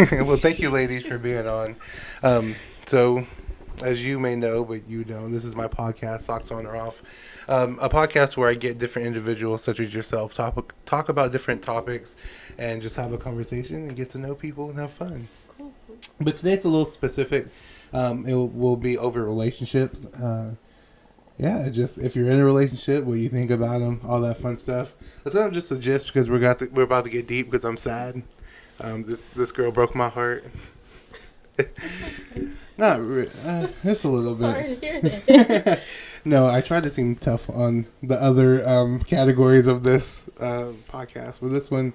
Well, thank you, ladies, for being on. So, as you may know, but you don't, this is my podcast, Socks On or Off. A podcast where I get different individuals, such as yourself, talk about different topics and just have a conversation and get to know people and have fun. Cool. But today's a little specific. Will be over relationships. Yeah, just if you're in a relationship, what you think about them, all that fun stuff. Let's not just suggest because we're about to get deep because I'm sad. This girl broke my heart. Just a little bit. Sorry to hear that. No, I tried to seem tough on the other categories of this podcast, but this one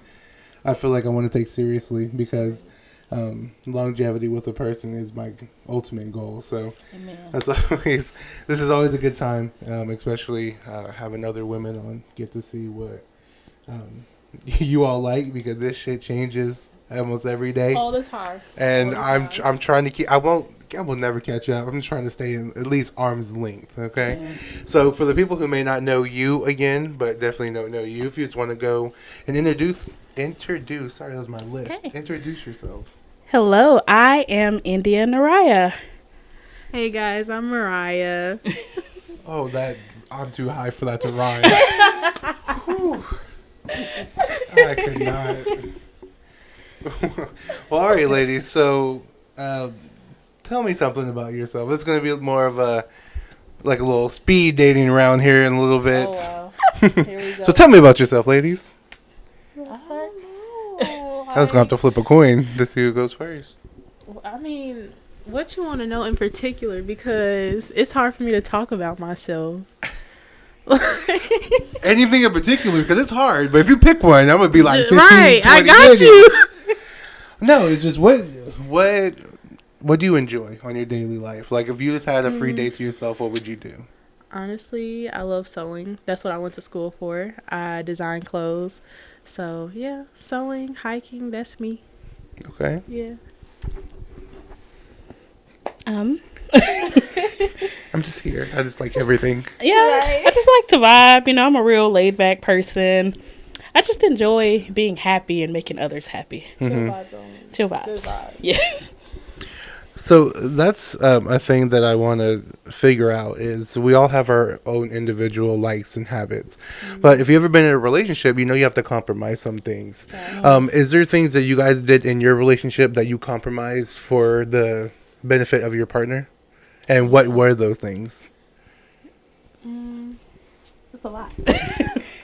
I feel like I want to take seriously because longevity with a person is my ultimate goal. So Amen. this is always a good time, especially having other women on, get to see what you all like because this shit changes almost every day. All the time. And I'm trying to keep. I will never catch up. I'm just trying to stay in at least arm's length. Okay. Yeah. So for the people who may not know you again, but definitely don't know you, if you just want to go and introduce. Sorry, that was my list. Okay. Introduce yourself. Hello, I am India Noriah. Hey guys, I'm Mariah. Oh, I'm too high for that to rhyme. Whew. I could not. Well, all right, ladies. So, tell me something about yourself. It's going to be more of a little speed dating around here in a little bit. Oh, wow. Here we go. So, tell me about yourself, ladies. I'll start. I was going to have to flip a coin to see who goes first. I mean, what you want to know in particular? Because it's hard for me to talk about myself. Anything in particular, because it's hard. But if you pick one, I'm going to be like 15, right, 20 I got minutes. you. No, it's just what do you enjoy on your daily life? Like, if you just had a free day to yourself, what would you do? Honestly, I love sewing. That's what I went to school for. I design clothes. So, yeah, sewing, hiking, that's me. Okay. Yeah. I'm just here. I just like everything. Yeah, Right. I just like to vibe. I'm a real laid back person. I just enjoy being happy and making others happy. Chill vibes only. Chill vibes. Good vibes. Yeah. So that's a thing that I want to figure out is we all have our own individual likes and habits. But if you've ever been in a relationship, you have to compromise some things. Is there things that you guys did in your relationship that you compromised for the benefit of your partner? And what were those things? That's a lot.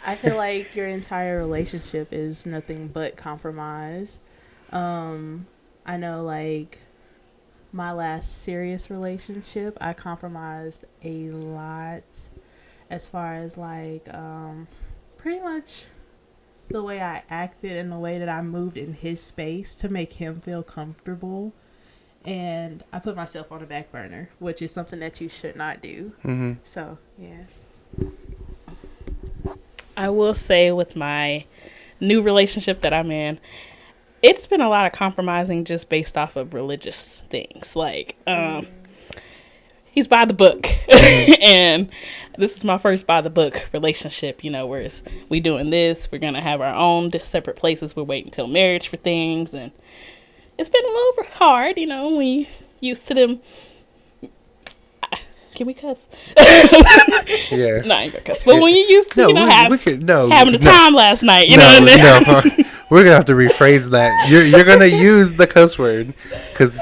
I feel like your entire relationship is nothing but compromise. I know, like, my last serious relationship, I compromised a lot as far as, like, pretty much the way I acted and the way that I moved in his space to make him feel comfortable. And I put myself on the back burner, which is something that you should not do. Mm-hmm. So, yeah. I will say with my new relationship that I'm in, it's been a lot of compromising just based off of religious things. Like, he's by the book. And this is my first by the book relationship, whereas we doing this, we're going to have our own separate places. We're waiting until marriage for things. And it's been a little hard, we used to them. Can we cuss? Yeah. No, I ain't gonna cuss. But when you used to, having a no. time last night, No. We're gonna have to rephrase that. You're gonna use the cuss word because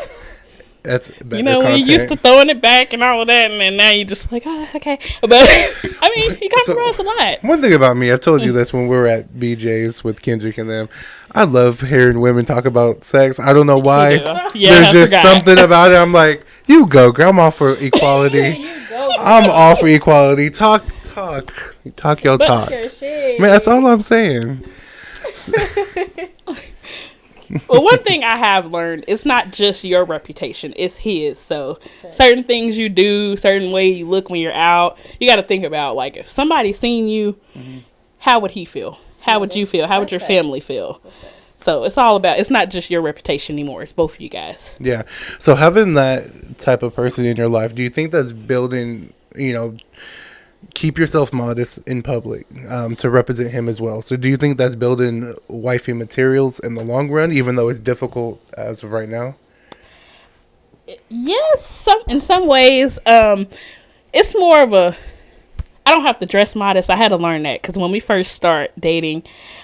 that's better when content. you used to throwing it back and all of that, and then now you just like, okay. But I mean, he compromised a lot. One thing about me, I've told you this when we were at BJ's with Kendrick and them. I love hearing women talk about sex. I don't know why. Yeah, There's just something about it. I'm like, you go, girl. I'm all for equality. I'm all for equality. Talk your talk. Your shit. Man, that's all I'm saying. Well, one thing I have learned, it's not just your reputation, it's his. So certain things you do, certain way you look when you're out, you got to think about, like, if somebody seen you, how would he feel? How would you feel? How would your family feel? So it's all about, it's not just your reputation anymore. It's both of you guys. Yeah. So having that type of person in your life, do you think that's building, keep yourself modest in public to represent him as well. So do you think that's building wifey materials in the long run, even though it's difficult as of right now? Yes, in some ways. It's more of a, I don't have to dress modest. I had to learn that because when we first start dating,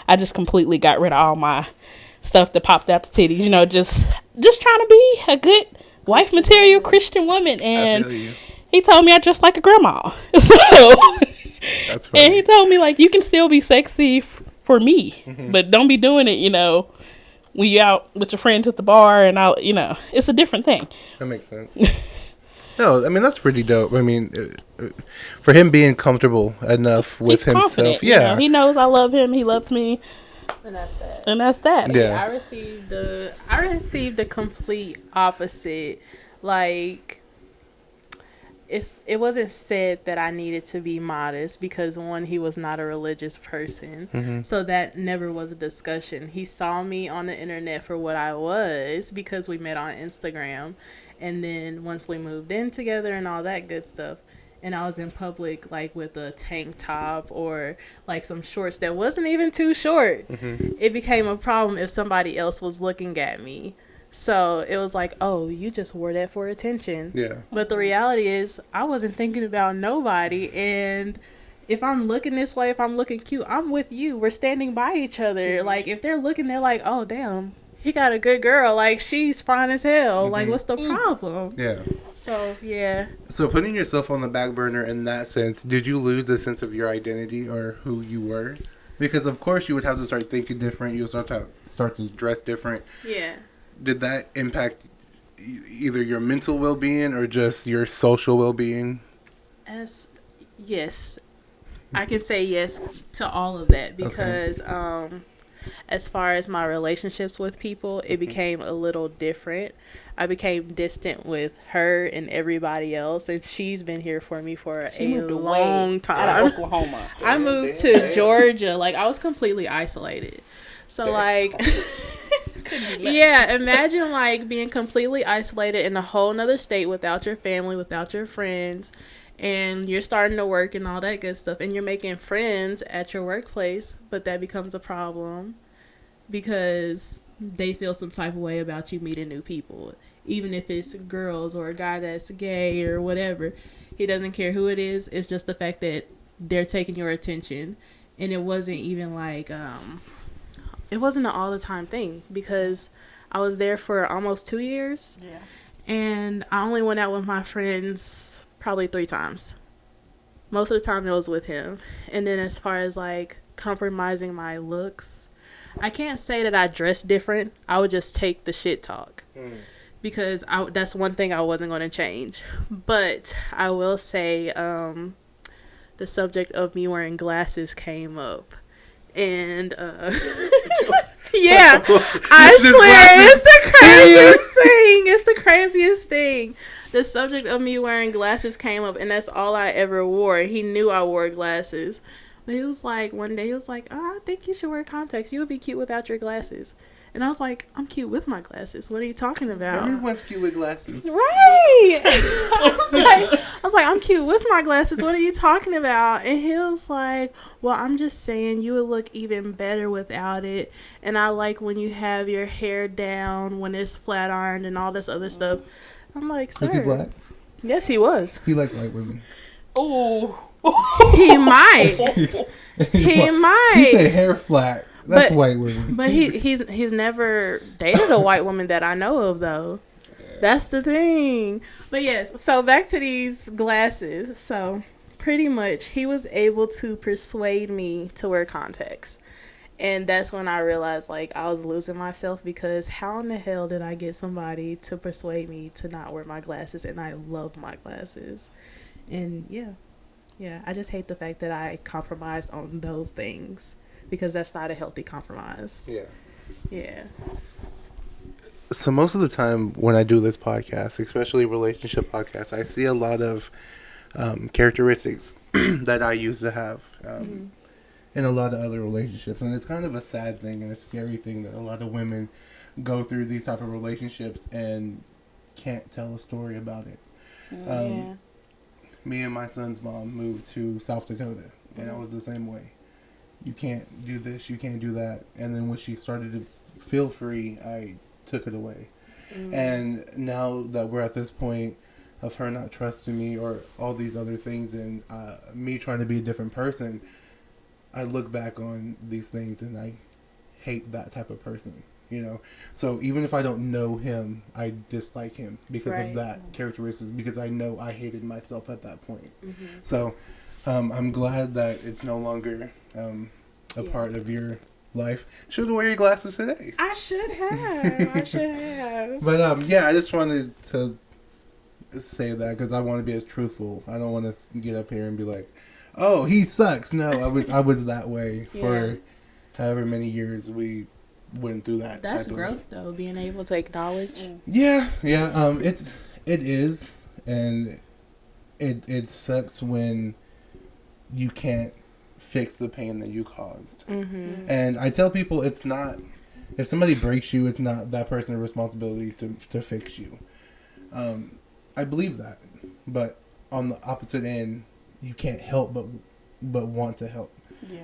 I just completely got rid of all my stuff that popped out the titties. You know, just trying to be a good wife material Christian woman. And I feel you. he told me I dress like a grandma. So, That's funny. and he told me, like, you can still be sexy for me, but don't be doing it, you know, when you out with your friends at the bar and out, you know, it's a different thing. That makes sense. No, I mean, that's pretty dope. I mean, for him being comfortable enough with He's himself. confident, Yeah. you know, he knows I love him. He loves me. And that's that. And that's that. Yeah. I received the complete opposite. Like, it wasn't said that I needed to be modest because, one, he was not a religious person. So that never was a discussion. He saw me on the internet for what I was because we met on Instagram. And then once we moved in together and all that good stuff, and I was in public, like, with a tank top or, like, some shorts that wasn't even too short, it became a problem if somebody else was looking at me. So it was like, oh, you just wore that for attention. Yeah. But the reality is, I wasn't thinking about nobody. And if I'm looking this way, if I'm looking cute, I'm with you. We're standing by each other. Like, if they're looking, they're like, oh, damn, he got a good girl. Like, she's fine as hell. Like, what's the problem? Yeah. So, yeah. So putting yourself on the back burner in that sense, did you lose a sense of your identity or who you were? Because, of course, you would have to start thinking different. You would start to dress different. Yeah. Did that impact either your mental well-being or just your social well-being? Yes, I can say yes to all of that because as far as my relationships with people, it became a little different. I became distant with her and everybody else, and she's been here for me for a long time. Oklahoma. I moved to Georgia. Like, I was completely isolated. So, like, yeah, imagine, like, being completely isolated in a whole nother state without your family, without your friends, and you're starting to work and all that good stuff, and you're making friends at your workplace, but that becomes a problem because they feel some type of way about you meeting new people. Even if it's girls or a guy that's gay or whatever, he doesn't care who it is. It's just the fact that they're taking your attention. And it wasn't even like, it wasn't an all the time thing because I was there for almost 2 years. Yeah. And I only went out with my friends probably 3 times. Most of the time it was with him. And then as far as, like, compromising my looks, I can't say that I dressed different. I would just take the shit talk. Because that's one thing I wasn't going to change. But I will say the subject of me wearing glasses came up. And, yeah, I swear, it's the craziest thing. It's the craziest thing. The subject of me wearing glasses came up, and that's all I ever wore. He knew I wore glasses. But he was like, one day, he was like, oh, I think you should wear contacts. You would be cute without your glasses. And I was like, I'm cute with my glasses. What are you talking about? Everyone's cute with glasses. Right. I was like, I'm cute with my glasses. What are you talking about? And he was like, well, I'm just saying you would look even better without it. And I like when you have your hair down, when it's flat ironed and all this other stuff. I'm like, sir. Was he black? Yes, he was. He liked white women. Oh. He might. He might. He said hair flat. That's white women. But he's never dated a white woman that I know of, though. That's the thing. But yes, so back to these glasses. So pretty much he was able to persuade me to wear contacts. And that's when I realized, like, I was losing myself because how in the hell did I get somebody to persuade me to not wear my glasses? And I love my glasses. And yeah, I just hate the fact that I compromised on those things. Because that's not a healthy compromise. Yeah. So most of the time when I do this podcast, especially relationship podcasts, I see a lot of characteristics that I used to have in a lot of other relationships. And it's kind of a sad thing and a scary thing that a lot of women go through these type of relationships and can't tell a story about it. me and my son's mom moved to South Dakota, and I was the same way. You can't do this, you can't do that. And then when she started to feel free, I took it away. And now that we're at this point of her not trusting me or all these other things, and me trying to be a different person, I look back on these things and I hate that type of person, you know. So even if I don't know him, I dislike him because of that characteristics, because I know I hated myself at that point. So I'm glad that it's no longer a part of your life. Should wear your glasses today. I should have. But yeah, I just wanted to say that because I want to be as truthful. I don't want to get up here and be like, "Oh, he sucks." No, I was that way for however many years we went through that. That's growth, though, being able to acknowledge. Yeah. It is, and it sucks when you can't fix the pain that you caused. And I tell people, it's not, if somebody breaks you, it's not that person's responsibility to fix you. I believe that, but on the opposite end, you can't help but want to help.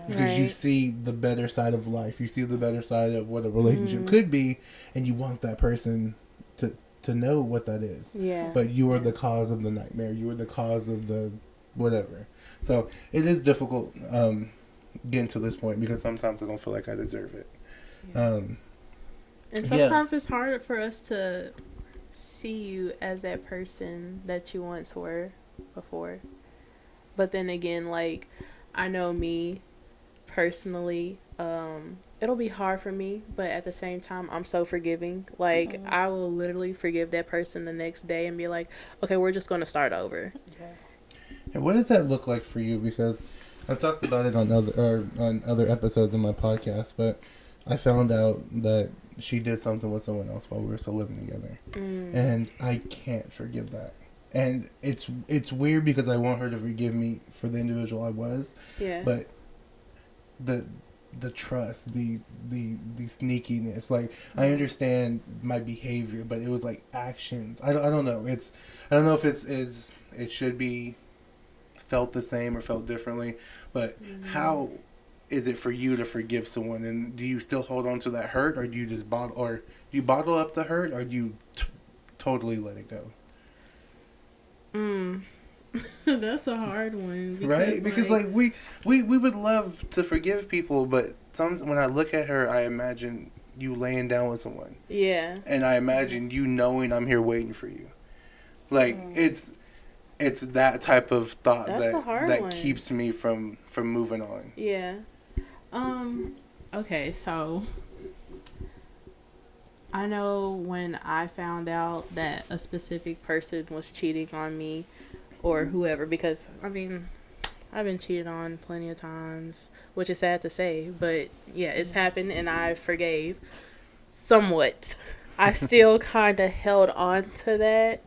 Because you see the better side of life, you see the better side of what a relationship could be, and you want that person to know what that is. But you are the cause of the nightmare, you are the cause of the whatever. So it is difficult getting to this point, because sometimes I don't feel like I deserve it. And sometimes it's hard for us to see you as that person that you once were before. But then again, like, I know me personally, it'll be hard for me, but at the same time, I'm so forgiving. Like, I will literally forgive that person the next day and be like, okay, we're just going to start over. And what does that look like for you? Because I've talked about it on other episodes of my podcast, but I found out that she did something with someone else while we were still living together, and I can't forgive that. And it's weird because I want her to forgive me for the individual I was, but the trust, the sneakiness, like, I understand my behavior, but it was like actions. I don't know. I don't know if it should be felt the same or felt differently, but how is it for you to forgive someone? And do you still hold on to that hurt, or do you just bottle up the hurt, or do you totally let it go? That's a hard one, right? Because like we would love to forgive people, but when I look at her, I imagine you laying down with someone, and I imagine you knowing I'm here waiting for you. Like, it's that type of thought that keeps me from moving on. Okay, so I know when I found out that a specific person was cheating on me, or whoever, because, I mean, I've been cheated on plenty of times, which is sad to say, but yeah, it's happened, and I forgave somewhat. I still kind of held on to that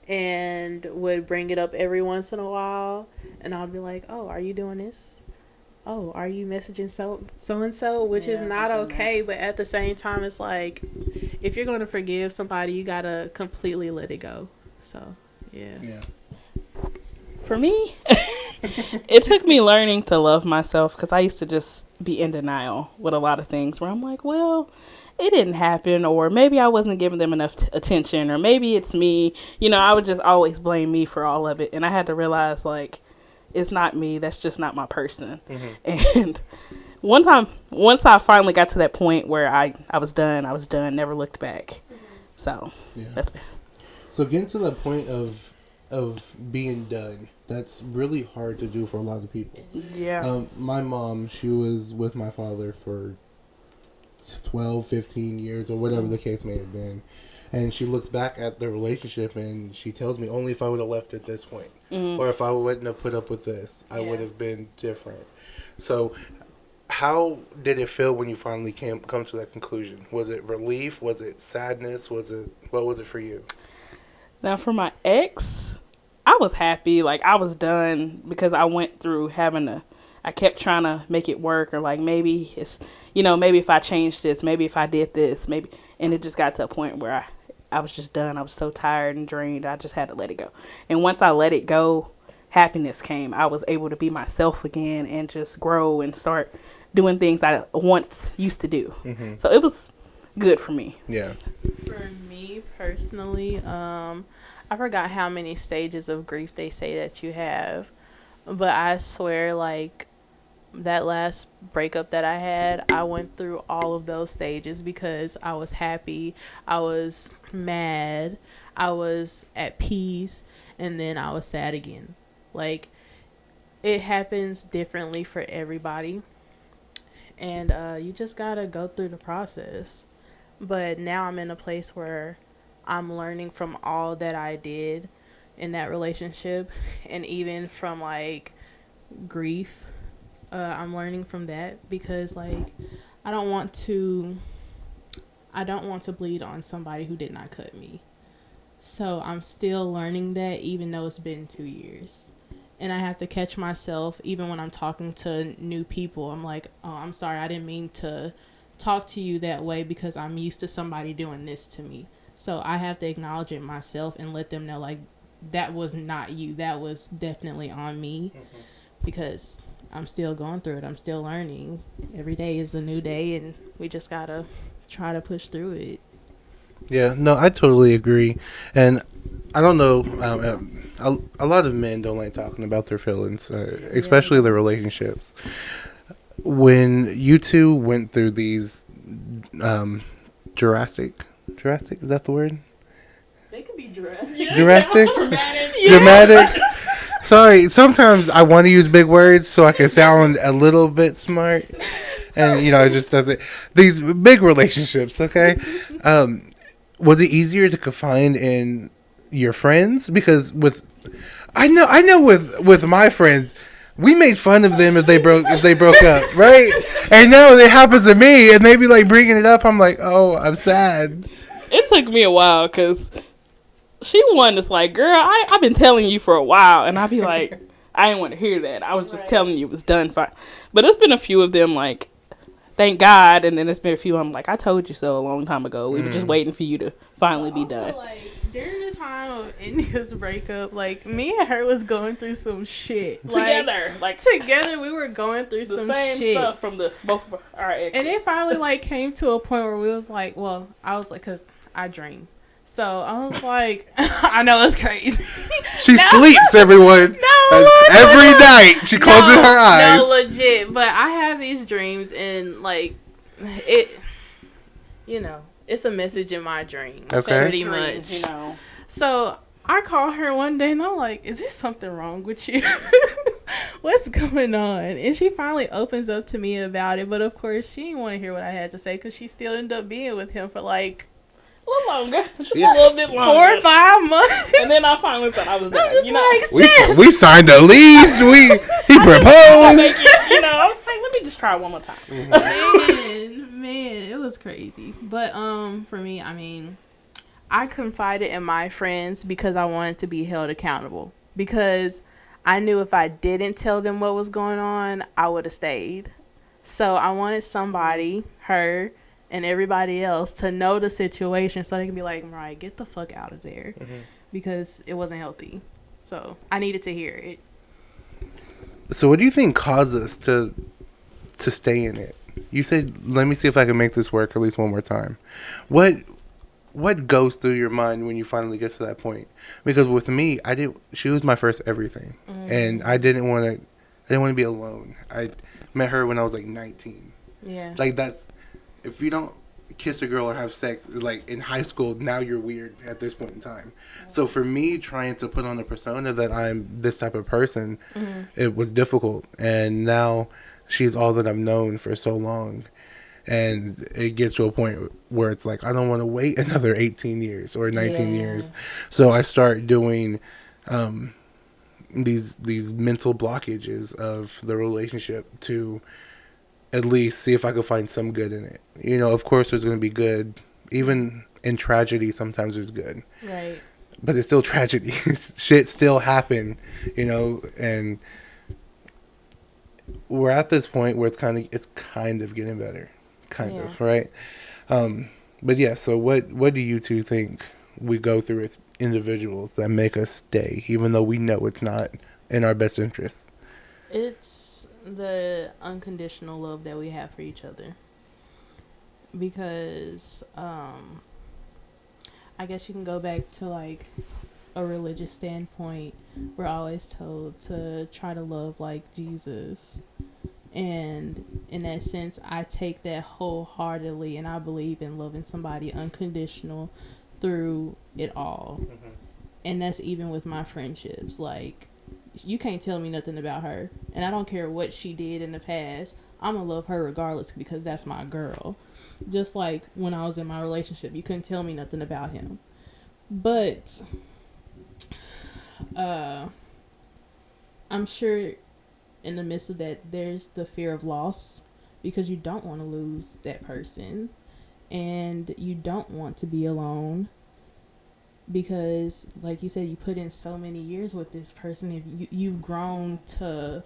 and would bring it up every once in a while, and I'll be like, oh, are you doing this? Oh, are you messaging so-and-so? Which is not okay, but at the same time, it's like, if you're going to forgive somebody, you got to completely let it go. So, yeah. For me, it took me learning to love myself, because I used to just be in denial with a lot of things where I'm like, well, it didn't happen, or maybe I wasn't giving them enough attention, or maybe it's me. You know, I would just always blame me for all of it. And I had to realize, like, it's not me. That's just not my person. And once I finally got to that point where I was done, never looked back. So that's been. So getting to the point of being done, that's really hard to do for a lot of people. My mom, she was with my father for 12, 15 years, or whatever the case may have been, and she looks back at the relationship and she tells me, only if I would have left at this point, or if I wouldn't have put up with this, I would have been different. So how did it feel when you finally come to that conclusion? Was it relief? Was it sadness? What was it for you? Now, for my ex, I was happy. Like, I was done, because I went through I kept trying to make it work, or like, maybe it's, maybe if I changed this, maybe if I did this, maybe. And it just got to a point where I was just done. I was so tired and drained. I just had to let it go. And once I let it go, happiness came. I was able to be myself again and just grow and start doing things I once used to do. So it was good for me. Yeah. For me personally, I forgot how many stages of grief they say that you have, but I swear, like, that last breakup that I had, I went through all of those stages because I was happy, I was mad, I was at peace, and then I was sad again. Like, it happens differently for everybody, and you just gotta go through the process. But now I'm in a place where I'm learning from all that I did in that relationship, and even from, like, grief. I'm learning from that because, like, I don't want to bleed on somebody who did not cut me. So I'm still learning that, even though it's been 2 years. And I have to catch myself even when I'm talking to new people. I'm like, oh, I'm sorry, I didn't mean to talk to you that way because I'm used to somebody doing this to me. So I have to acknowledge it myself and let them know, like, that was not you. That was definitely on me because I'm still going through it. I'm still learning. Every day is a new day, and we just gotta try to push through it. Yeah, no, I totally agree. And I don't know, a lot of men don't like talking about their feelings, especially their relationships. When you two went through these Jurassic, is that the word? They could be drastic. Jurassic? Dramatic? Sorry, sometimes I want to use big words so I can sound a little bit smart. And, you know, it just doesn't. These big relationships, okay? Was it easier to confide in your friends? Because I know with my friends, we made fun of them if they broke up, right? And now it happens to me, and they be like bringing it up. I'm like, oh, I'm sad. It took me a while because she one that's like, girl, I've been telling you for a while, and I'd be like, I didn't want to hear that. I was just telling you it was done fine. But there's been a few of them like, thank God, and then there's been a few I'm like, I told you so a long time ago. We were just waiting for you to finally be done. Like, during the time of India's breakup, like, me and her was going through some shit. Together, we were going through some same shit. Stuff from both of our exes. And it finally, like, came to a point where we was like, well, I was like, because I dream. So I was like, I know it's crazy. She sleeps, everyone. Every night she closes her eyes. No, legit. But I have these dreams, and, like, it, you know, it's a message in my dreams. Okay. Pretty much. You know. So I called her one day, and I'm like, is there something wrong with you? What's going on? And she finally opens up to me about it. But, of course, she didn't want to hear what I had to say because she still ended up being with him for, like, a little longer. Just a little bit longer. 4 or 5 months. And then I finally thought I was done. I'm just you know, like, we signed a lease. He proposed. you know, I was like, let me just try one more time. Man, it was crazy. But for me, I mean, I confided in my friends because I wanted to be held accountable. Because I knew if I didn't tell them what was going on, I would have stayed. So I wanted somebody, her, and everybody else to know the situation so they can be like, Mariah, get the fuck out of there. Because it wasn't healthy. So I needed to hear it. So what do you think caused us to stay in it? You said, let me see if I can make this work at least one more time. What goes through your mind when you finally get to that point? Because with me, she was my first everything. And I didn't want to be alone. I met her when I was like 19. Yeah. Like, that's, if you don't kiss a girl or have sex, like, in high school, now you're weird at this point in time. So for me, trying to put on a persona that I'm this type of person, it was difficult. And now she's all that I've known for so long. And it gets to a point where it's like, I don't want to wait another 18 years or 19 years. So I start doing these mental blockages of the relationship to at least see if I could find some good in it. You know, of course there's going to be good. Even in tragedy, sometimes there's good. Right. But it's still tragedy. Shit still happen, you know, and we're at this point where it's kind of getting better. Kind of, right? But yeah, so what do you two think we go through as individuals that make us stay, even though we know it's not in our best interest? It's the unconditional love that we have for each other. Because I guess you can go back to like a religious standpoint. We're always told to try to love like Jesus. And in that sense, I take that wholeheartedly, and I believe in loving somebody unconditional through it all. Mm-hmm. And that's even with my friendships. Like, you can't tell me nothing about her, and I don't care what she did in the past. I'm gonna love her regardless because that's my girl. Just like when I was in my relationship, you couldn't tell me nothing about him. But I'm sure in the midst of that, there's the fear of loss because you don't want to lose that person, and you don't want to be alone. Because, like you said, you put in so many years with this person. If you've grown to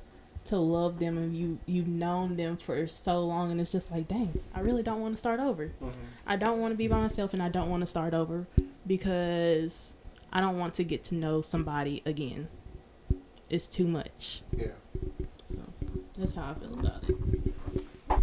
love them, and you've known them for so long, and it's just like, dang, I really don't want to start over. Mm-hmm. I don't want to be by myself, and I don't want to start over because I don't want to get to know somebody again. It's too much. Yeah. So that's how I feel about it.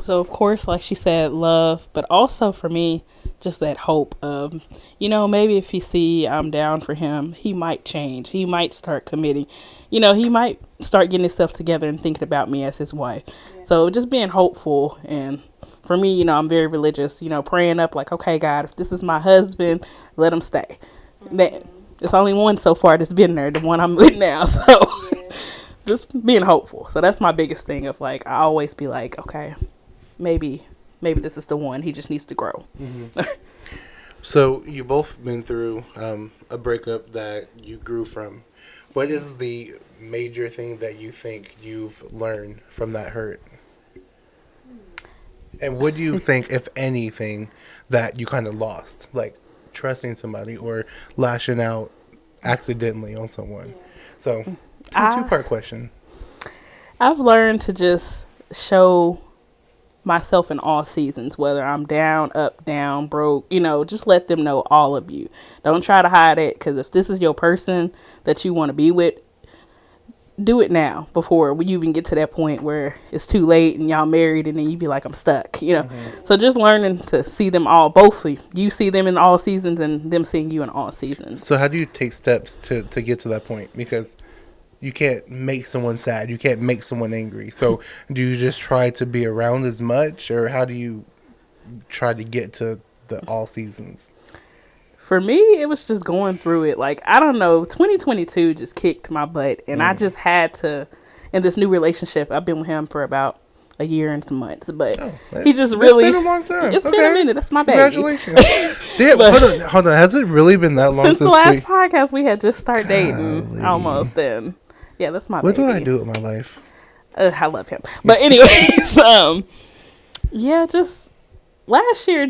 So, of course, like she said, love, but also for me, just that hope of, you know, maybe if he see I'm down for him, he might change. He might start committing. You know, he might start getting himself together and thinking about me as his wife. Yeah. So just being hopeful. And for me, you know, I'm very religious, you know, praying up like, okay, God, if this is my husband, let him stay. Mm-hmm. There's only one so far that's been there, the one I'm with now. So yeah. Just being hopeful. So that's my biggest thing of like, I always be like, okay, maybe this is the one. He just needs to grow. Mm-hmm. So you both been through a breakup that you grew from. What is the major thing that you think you've learned from that hurt? And what do you think, if anything, that you kind of lost? Like trusting somebody or lashing out accidentally on someone. So, two-part question. I've learned to just show myself in all seasons, whether I'm down, up, down, broke, you know, just let them know all of you. Don't try to hide it, because if this is your person that you want to be with, do it now before you even get to that point where it's too late and y'all married and then you be like, I'm stuck, you know. Mm-hmm. So just learning to see them all, both of you. You see them in all seasons and them seeing you in all seasons. So how do you take steps to get to that point? Because you can't make someone sad. You can't make someone angry. So do you just try to be around as much, or how do you try to get to the all seasons? For me, it was just going through it. Like, I don't know, 2022 just kicked my butt. And I just had to, in this new relationship, I've been with him for about a year and some months. But he just really... It's been a long time. It's been a minute. That's my baby. Congratulations. Damn, hold on. Has it really been that long since the last podcast? We had just started dating almost. And yeah, that's my baby. What do I do with my life? I love him. But anyways, yeah, just... Last year,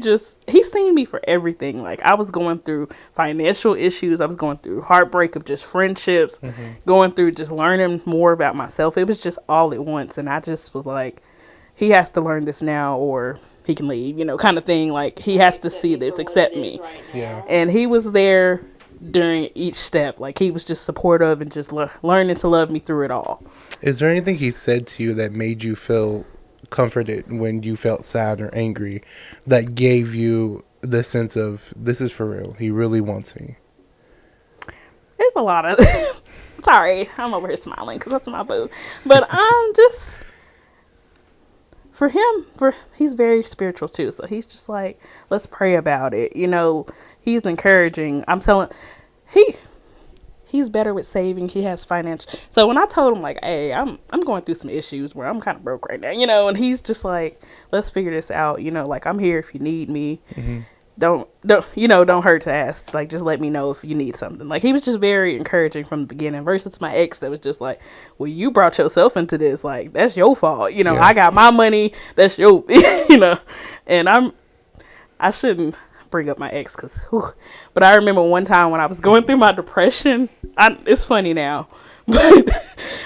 he's seen me for everything. Like, I was going through financial issues. I was going through heartbreak of just friendships, going through just learning more about myself. It was just all at once. And I just was like, he has to learn this now or he can leave, you know, kind of thing. Like, he has to see this, accept me. Right, yeah. And he was there during each step. Like, he was just supportive and just learning to love me through it all. Is there anything he said to you that made you feel comforted when you felt sad or angry, that gave you the sense of, this is for real, he really wants me? There's a lot of sorry, I'm over here smiling because that's my boo, but I'm just, for him, he's very spiritual too, so he's just like, let's pray about it, you know. He's encouraging. I'm telling, he's better with saving. He has financial. So when I told him, like, hey, I'm going through some issues where I'm kind of broke right now, you know, and he's just like, let's figure this out, you know, like, I'm here if you need me. Mm-hmm. Don't hurt to ask. Like, just let me know if you need something. Like, he was just very encouraging from the beginning versus my ex that was just like, well, you brought yourself into this. Like, that's your fault. You know, yeah. I got my money. That's your, you know, and I shouldn't bring up my ex but I remember one time when I was going through my depression, it's funny now, but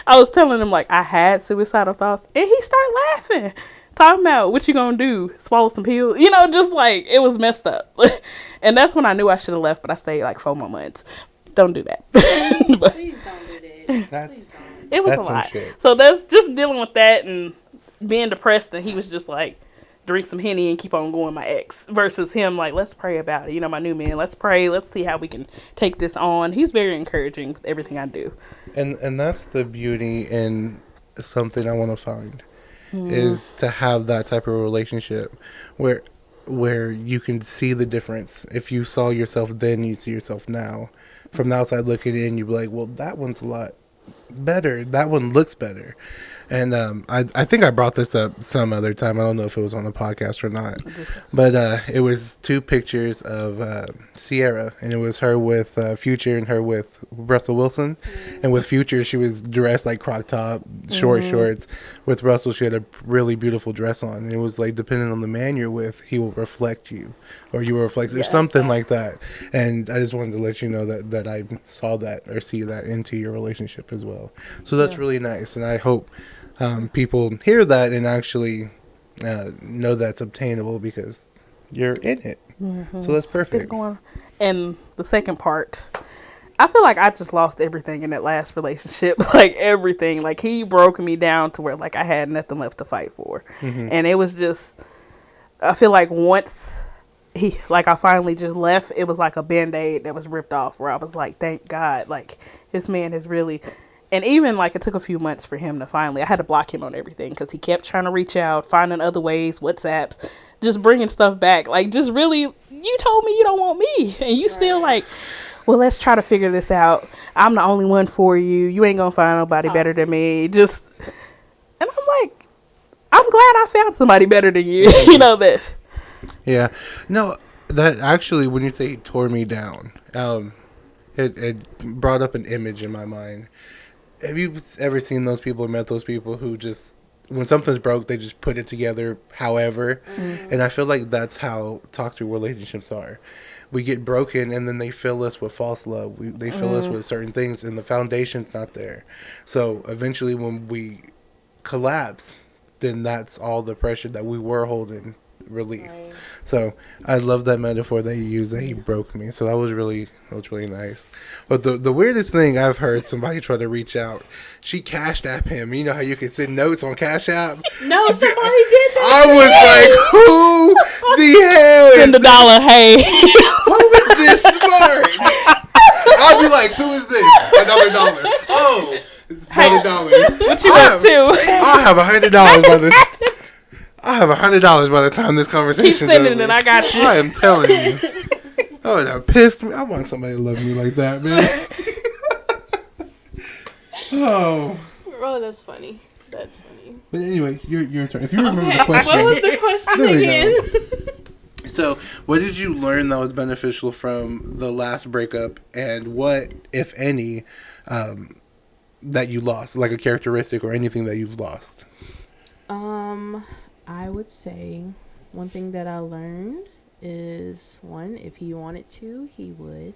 I was telling him like I had suicidal thoughts and he started laughing, talking about what you gonna do, swallow some pills, you know, just like it was messed up. And that's when I knew I should have left, but I stayed like 4 more months. Don't do that. Please don't do that. Please don't. It was That's a some lot. shit. So that's just dealing with that and being depressed, and he was just like, drink some Henny and keep on going, my ex, versus him like, let's pray about it. You know, my new man, let's pray. Let's see how we can take this on. He's very encouraging with everything I do. And that's the beauty in something I want to find is to have that type of relationship where you can see the difference. If you saw yourself then, you see yourself now. From the outside looking in, you'd be like, well, that one's a lot better. That one looks better. And I think I brought this up some other time. I don't know if it was on the podcast or not. But it was 2 pictures of Sierra. And it was her with Future and her with Russell Wilson. And with Future, she was dressed like crop top, short shorts. With Russell, she had a really beautiful dress on. And it was like, depending on the man you're with, he will reflect you. Or you will reflect, or something like that. And I just wanted to let you know that I saw that or see that into your relationship as well. So that's really nice. And I hope people hear that and actually know that's obtainable because you're in it. So that's perfect. And the second part, I feel like I just lost everything in that last relationship. Like everything. Like he broke me down to where like I had nothing left to fight for. And it was just, I feel like once I finally just left, it was like a Band-Aid that was ripped off where I was like, thank God, like this man has really. And even, like, it took a few months for him to finally, I had to block him on everything because he kept trying to reach out, finding other ways, WhatsApps, just bringing stuff back. Like, just really, you told me you don't want me. And you still like, well, let's try to figure this out. I'm the only one for you. You ain't going to find nobody better than me. Just, and I'm like, I'm glad I found somebody better than you. You know that. Yeah. No, that actually, when you say he tore me down, it brought up an image in my mind. Have you ever seen those people or met those people who just, when something's broke, they just put it together however? And I feel like that's how toxic relationships are. We get broken and then they fill us with false love. They fill us with certain things and the foundation's not there. So eventually when we collapse, then that's all the pressure that we were holding released. So I love that metaphor that you used, that he broke me. So that was really nice. But the weirdest thing I've heard somebody try to reach out, she Cashed App him. You know how you can send notes on Cash App? No, somebody did that. I was like, who the hell is Send $1, hey. who is this smart? I'll be like, who is this? $1. Oh, it's $1. What you up to? I'll have $100 by the I'll have $100 by the time this conversation. Keep sending it, I got you. I am telling you. Oh, that pissed me. I want somebody to love me like that, man. Oh, that's funny. That's funny. but anyway, your turn. If you remember the question. What was the question There we again? So, what did you learn that was beneficial from the last breakup, and what, if any, that you lost, like a characteristic or anything that you've lost? I would say one thing that I learned is, one, if he wanted to, he would.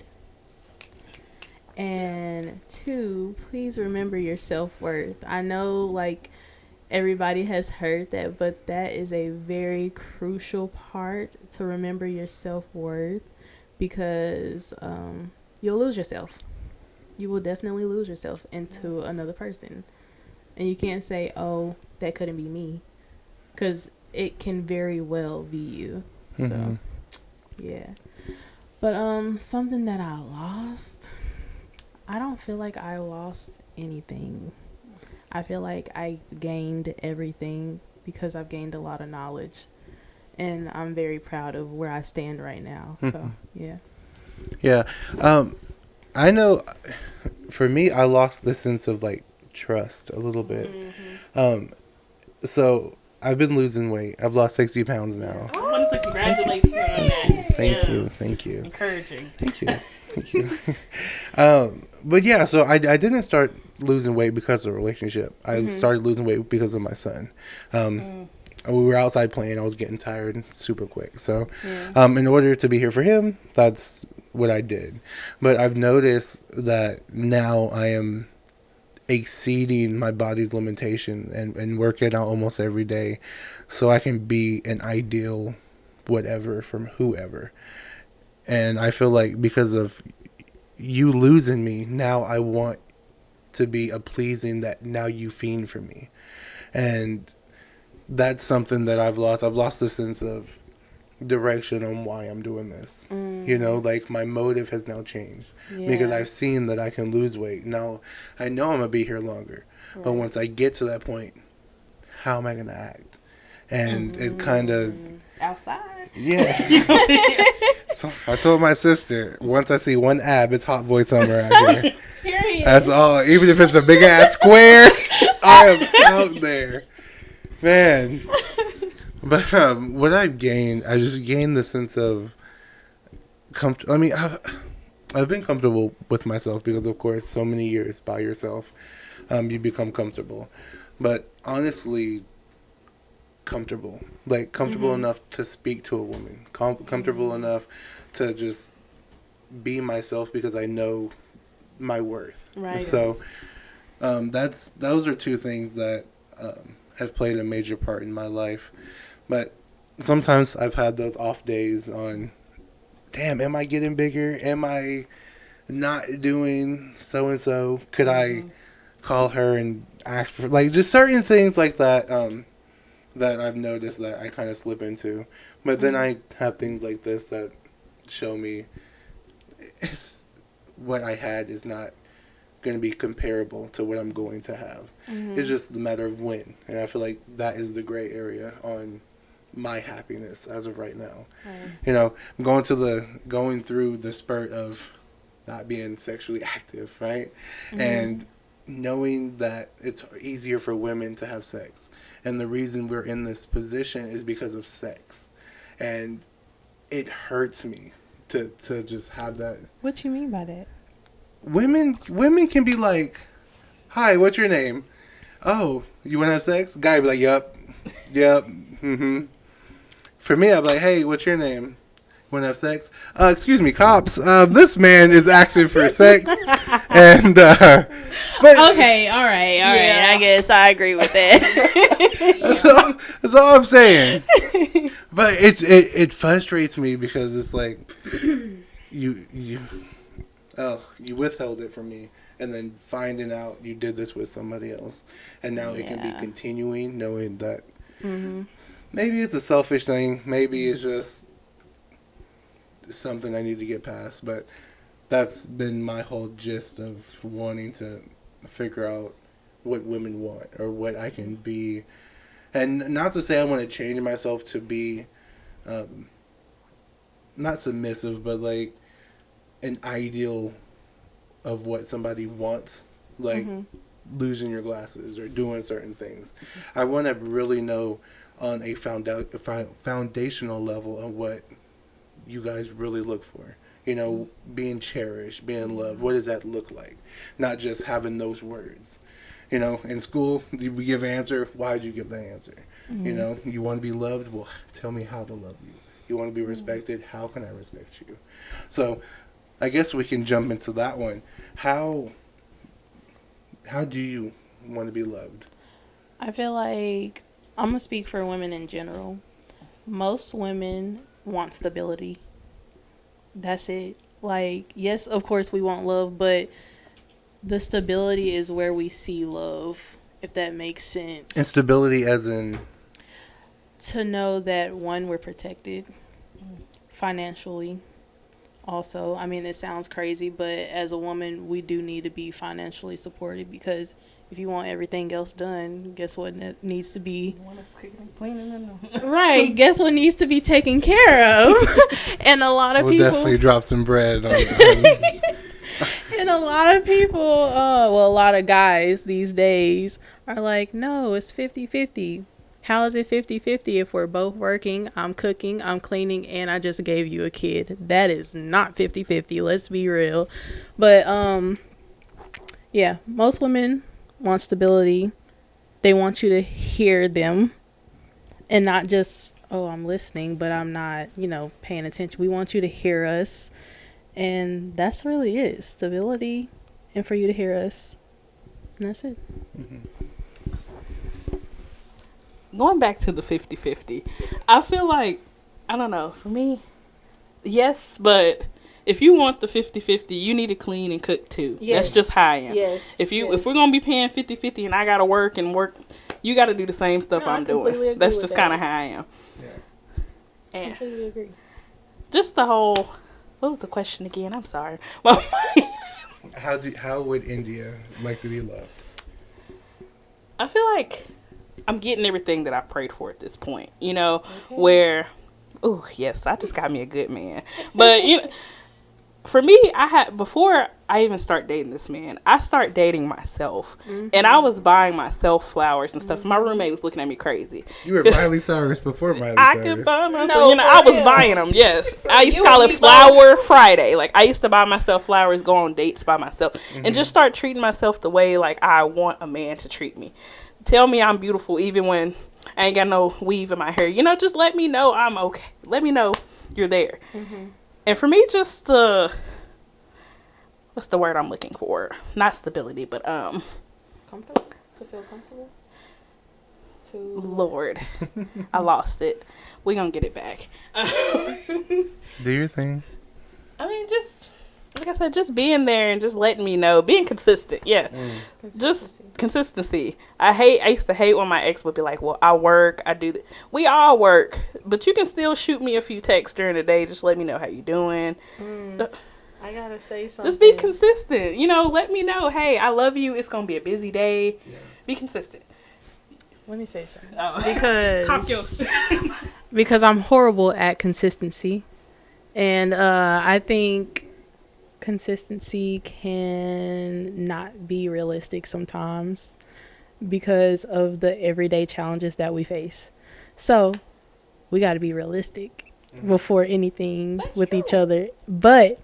And 2, please remember your self-worth. I know, like, everybody has heard that, but that is a very crucial part, to remember your self-worth, because you'll lose yourself. You will definitely lose yourself into another person. And you can't say, oh, that couldn't be me, because it can very well be you. So, yeah. But something that I lost, I don't feel like I lost anything. I feel like I gained everything because I've gained a lot of knowledge. And I'm very proud of where I stand right now. So, yeah. Yeah. I know for me, I lost the sense of, like, trust a little bit. So I've been losing weight. I've lost 60 pounds now. I wanted to congratulate you on that. Thank you. Encouraging. Thank you. But yeah, so I didn't start losing weight because of the relationship. I started losing weight because of my son. We were outside playing. I was getting tired super quick. So in order to be here for him, that's what I did. But I've noticed that now I am exceeding my body's limitation and working out almost every day so I can be an ideal whatever from whoever. And I feel like because of you losing me, now I want to be a pleasing that now you fiend for me. And that's something that I've lost. I've lost the sense of direction on why I'm doing this. You know, like my motive has now changed because I've seen that I can lose weight. Now I know I'm gonna be here longer, but once I get to that point, how am I gonna act? And it kind of outside. Yeah. So I told my sister, once I see one ab, it's hot boy summer out here. Period. That's all. Even if it's a big ass square, I am out there, man. But what I've gained, I just gained the sense of I mean, I've been comfortable with myself because, of course, so many years by yourself, you become comfortable. But honestly, comfortable, like comfortable enough to speak to a woman, comfortable enough to just be myself because I know my worth. Right. So those are two things that have played a major part in my life. But sometimes I've had those off days on, damn, am I getting bigger? Am I not doing so and so? Could I call her and ask for, like, just certain things like that that I've noticed that I kind of slip into. But then I have things like this that show me what I had is not going to be comparable to what I'm going to have. It's just a matter of when. And I feel like that is the gray area on my happiness as of right now. You know, going through the spurt of not being sexually active, right? And knowing that it's easier for women to have sex. And the reason we're in this position is because of sex. And it hurts me to just have that. What you mean by that? Women can be like, hi, what's your name? Oh, you want to have sex? Guy be like, yep, mm-hmm. For me, I'd be like, hey, what's your name? Want to have sex? Excuse me, cops. This man is asking for sex. And, but Okay, all right. Yeah. I guess I agree with that. that's all I'm saying. But it frustrates me because it's like, you withheld it from me, and then finding out you did this with somebody else, and now it can be continuing, knowing that maybe it's a selfish thing, maybe it's just something I need to get past. But that's been my whole gist of wanting to figure out what women want or what I can be, and not to say I want to change myself to be not submissive, but like an ideal of what somebody wants, like losing your glasses or doing certain things. I want to really know on a foundational level of what you guys really look for. You know, being cherished, being loved. What does that look like? Not just having those words. You know, in school, we give an answer. Why did you give that answer? You know, you want to be loved? Well, tell me how to love you. You want to be respected? How can I respect you? So, I guess we can jump into that one. How do you want to be loved? I feel like I'm going to speak for women in general. Most women want stability. That's it. Like, yes, of course we want love, but the stability is where we see love, if that makes sense. And stability as in? To know that, one, we're protected financially. Also, I mean, it sounds crazy, but as a woman, we do need to be financially supported, because if you want everything else done, guess what needs to be? Right. Guess what needs to be taken care of? And a lot of we'll people definitely drop some bread on and a lot of people, a lot of guys these days are like, no, it's 50-50. How is it 50-50 if we're both working, I'm cooking, I'm cleaning, and I just gave you a kid? That is not 50-50. Let's be real. But, yeah, most women want stability. They want you to hear them and not just, oh, I'm listening, but I'm not, paying attention. We want you to hear us. And that's really it. Stability and for you to hear us. And that's it. Going back to the 50-50, I feel like, I don't know, for me, yes, but if you want the 50-50, you need to clean and cook too. Yes. That's just how I am. Yes. If we're gonna be paying 50-50 and I gotta work, you gotta do the same stuff I'm doing. That's just kind of how I am. Yeah. And Completely agree. just the whole, what was the question again? I'm sorry. How would India like to be loved? I feel like I'm getting everything that I prayed for at this point. Where, oh yes, I just got me a good man. But for me, before I even start dating this man, I start dating myself, and I was buying myself flowers and stuff. My roommate was looking at me crazy. You were Miley Cyrus before Miley I Cyrus. could buy myself. No, I was real. buying them. Yes, I used to You call and it me Flower Friday. Like I used to buy myself flowers, go on dates by myself, and just start treating myself the way like I want a man to treat me. Tell me I'm beautiful even when I ain't got no weave in my hair. Just let me know I'm okay. Let me know you're there. And for me, just what's the word I'm looking for? Not stability, but Comfortable? To feel comfortable? Lord, I lost it. We gonna get it back. Do your thing. I mean, just like I said, just being there and just letting me know, being consistent. Yeah, just consistency. I used to hate when my ex would be like, "Well, I work, I do." We all work, but you can still shoot me a few texts during the day. Just let me know how you doing. I gotta say something. Just be consistent. Let me know. Hey, I love you. It's gonna be a busy day. Yeah. Be consistent. Let me say something. Because because I'm horrible at consistency, and I think consistency can not be realistic sometimes because of the everyday challenges that we face. So we got to be realistic before anything with each other. But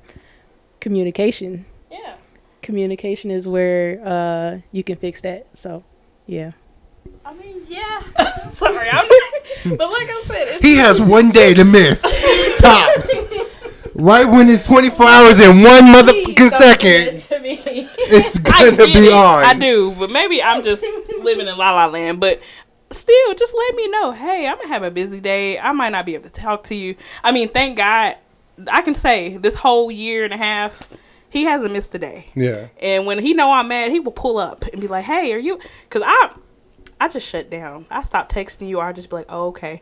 communication. Yeah. Communication is where you can fix that. So, yeah. I mean, yeah. Sorry, but like I said, He has one day to miss. Tops. Right when it's 24 hours and one motherfucking second, it's gonna be on. I do, but maybe I'm just living in La La Land. But still, just let me know. Hey, I'm gonna have a busy day. I might not be able to talk to you. I mean, thank God, I can say this whole year and a half, he hasn't missed a day. Yeah. And when he know I'm mad, he will pull up and be like, "Hey, are you?" Because I just shut down. I stopped texting you. Or I just be like, "Oh, okay."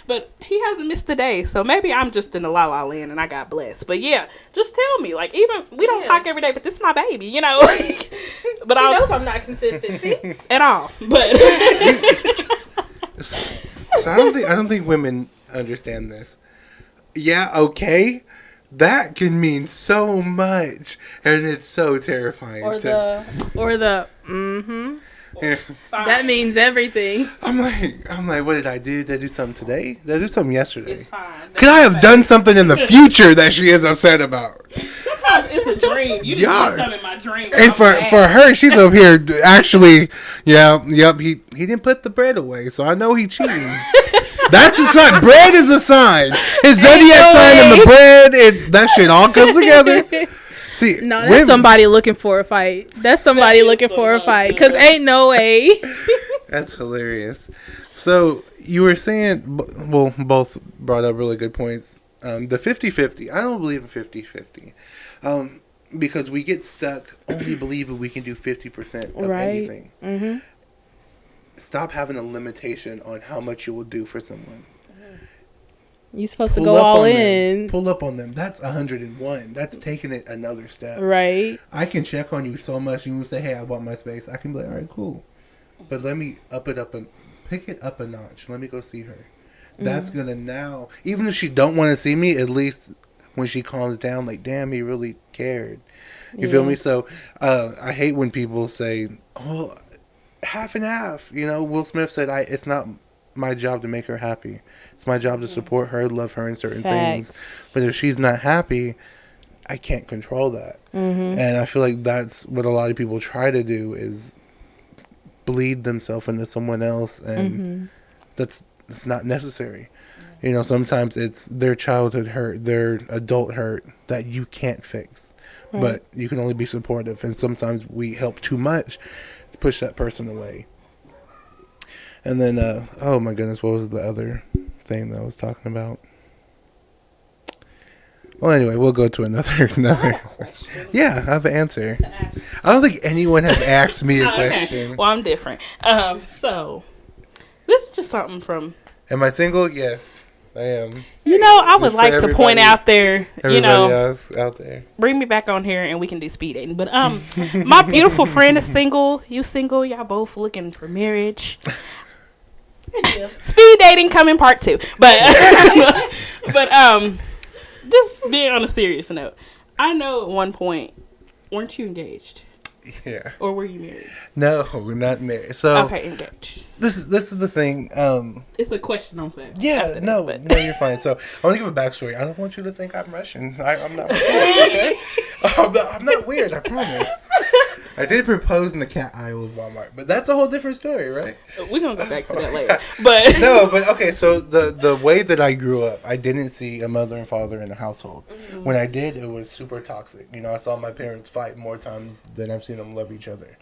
But he hasn't missed a day. So maybe I'm just in the La La Land and I got blessed. But yeah, just tell me. Like, even, we don't talk every day, but this is my baby, But She knows I'm not consistent, see? At all. But So I don't think women understand this. Yeah, okay. That can mean so much, and it's so terrifying. Or the Yeah. that means everything. I'm like, what did I do? Did I do something today? Did I do something yesterday? it's fine. Could I have done something in the future that she is upset about? Sometimes it's a dream. You just do something in my dream. And for her, she's up here actually. Yeah, yep. He didn't put the bread away, so I know he cheating. That's a sign. Bread is a sign. His zodiac sign and the bread, that shit all comes together. See, No, that's somebody looking for a fight. That's somebody looking for a fight. Because ain't no way. That's hilarious. So you were saying, well, both brought up really good points. The 50-50. I don't believe in 50-50. Because we get stuck only believing we can do 50% of anything. Mm-hmm. Stop having a limitation on how much you will do for someone. You're supposed to go all in. Pull up on them. That's 101. That's taking it another step. Right. I can check on you so much. You will say, "Hey, I want my space." I can be like, "All right, cool," but let me pick it up a notch. Let me go see her. That's gonna now, even if she don't want to see me, at least when she calms down, like, damn, he really cared. You feel me? So I hate when people say, "Oh, half and half." Will Smith said, "It's not my job to make her happy. It's my job to support her, love her in certain things. But if she's not happy, I can't control that." And I feel like that's what a lot of people try to do, is bleed themselves into someone else, and it's not necessary. Sometimes it's their childhood hurt, their adult hurt that you can't fix, but you can only be supportive. And sometimes we help too much to push that person away. And then, oh my goodness, what was the other thing that I was talking about? Well, anyway, we'll go to another. Yeah, I have an answer. I don't think anyone has asked me a question. Okay. Well, I'm different. So this is just something from. Am I single? Yes, I am. I would like to point out there. Everybody else out there. Bring me back on here and we can do speed dating. But my beautiful friend is single. You single? Y'all both looking for marriage. Speed dating coming part 2. But just being on a serious note, I know at one point, weren't you engaged? Yeah. Or were you married? No, we're not married. So okay, engaged. This is the thing. It's a question on that. Yeah, no, you're fine. So I want to give a backstory. I don't want you to think I'm Russian. I'm not weird, okay? I'm not weird, I promise. I did propose in the cat aisle of Walmart, but that's a whole different story, right? We're going to go back to that later. But no, but okay, so the way that I grew up, I didn't see a mother and father in the household. Mm-hmm. When I did, it was super toxic. I saw my parents fight more times than I've seen them love each other.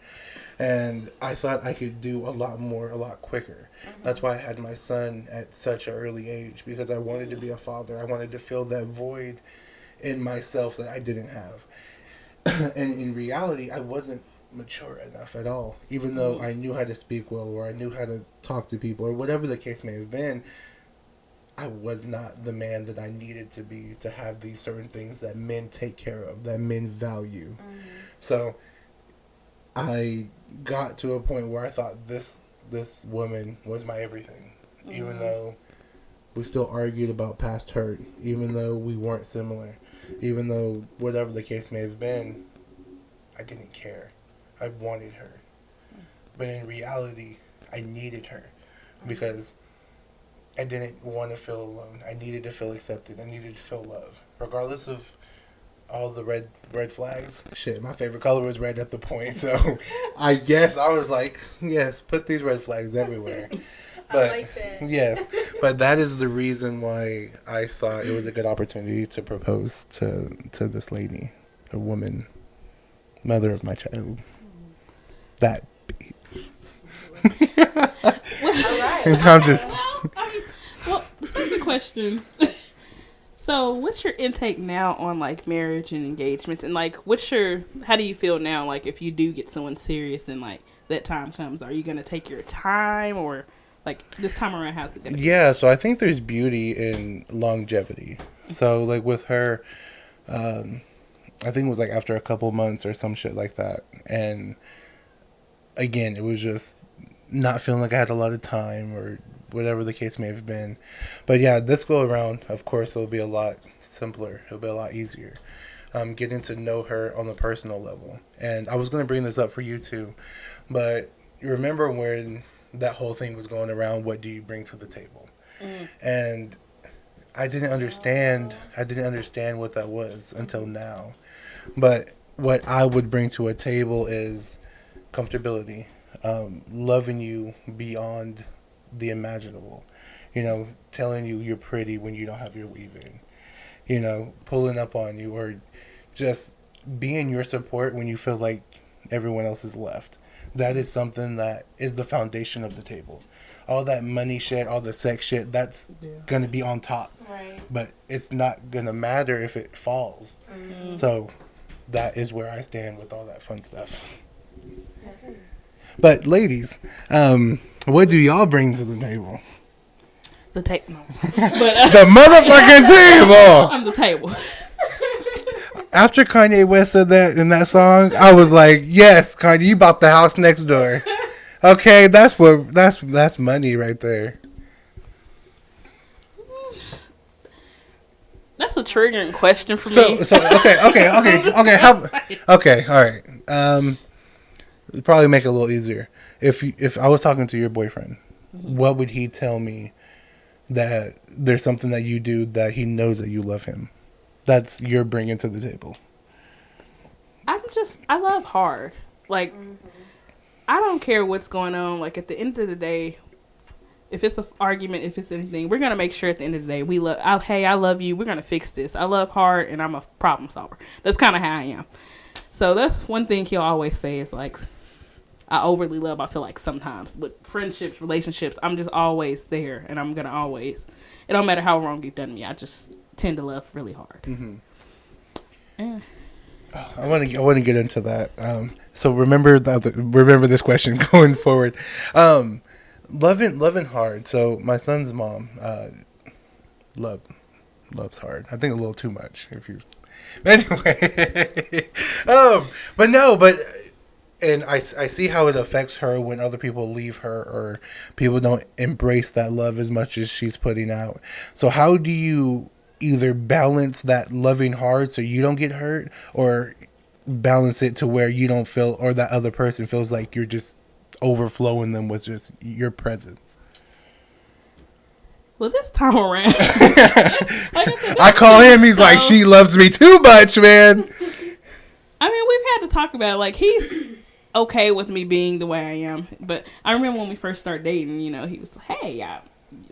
And I thought I could do a lot more, a lot quicker. Mm-hmm. That's why I had my son at such an early age, because I wanted to be a father. I wanted to fill that void in myself that I didn't have. And in reality, I wasn't mature enough at all. Even though I knew how to speak well, or I knew how to talk to people, or whatever the case may have been, I was not the man that I needed to be to have these certain things that men take care of, that men value. Mm-hmm. So I got to a point where I thought this woman was my everything. Mm-hmm. Even though we still argued about past hurt, even though we weren't similar, even though whatever the case may have been, I didn't care. I wanted her. But in reality, I needed her because I didn't want to feel alone. I needed to feel accepted. I needed to feel love. Regardless of all the red flags. Shit, my favorite color was red at the point. So I guess I was like, yes, put these red flags everywhere. But, I like that. Yes, but that is the reason why I thought it was a good opportunity to propose to this lady, a woman, mother of my child. That. All right. I'm just. Well, the second question. So, what's your intake now on like marriage and engagements, and like, how do you feel now? Like, if you do get someone serious, and like that time comes, are you gonna take your time, or like this time around, how's it gonna be? Yeah, so I think there's beauty in longevity. So, like with her, I think it was like after a couple months or some shit like that, and again, it was just not feeling like I had a lot of time or whatever the case may have been. But yeah, this go around, of course, it'll be a lot simpler. It'll be a lot easier. Getting to know her on the personal level. And I was going to bring this up for you too. But you remember when that whole thing was going around, what do you bring to the table? Mm. And I didn't understand what that was until now. But what I would bring to a table is comfortability, loving you beyond the imaginable, telling you you're pretty when you don't have your weave in, pulling up on you, or just being your support when you feel like everyone else is left. That is something that is the foundation of the table. All that money shit, all the sex shit, that's gonna be on top. Right. But it's not gonna matter if it falls. Mm-hmm. So that is where I stand with all that fun stuff. Okay. But ladies, what do y'all bring to the table? The table. The motherfucking table! I'm the table. After Kanye West said that in that song, I was like, yes, Kanye, you bought the house next door. Okay, that's money right there. That's a triggering question for me. So okay. Okay, all right. It'd probably make it a little easier. If I was talking to your boyfriend, mm-hmm. what would he tell me that there's something that you do that he knows that you love him? That's you're bringing to the table. I love hard. Like, mm-hmm. I don't care what's going on. Like, at the end of the day, if it's an argument, if it's anything, we're going to make sure at the end of the day, I love you. We're going to fix this. I love hard, and I'm a problem solver. That's kind of how I am. So that's one thing he'll always say is, like, I overly love, I feel like sometimes. But friendships, relationships, I'm just always there. And I'm going to always, it don't matter how wrong you've done me. I just tend to love really hard. Mm-hmm. I want to get into that. So remember this question going forward. Loving hard. So my son's mom loves hard. I think a little too much. If you anyway, and I see how it affects her when other people leave her or people don't embrace that love as much as she's putting out. So how do you either balance that loving hard so you don't get hurt, or balance it to where you don't feel, or that other person feels like you're just overflowing them with just your presence? Well, this time around, I call him. He's like, she loves me too much, man. I mean, we've had to talk about it. Like, he's okay with me being the way I am. But I remember when we first started dating, he was like, hey,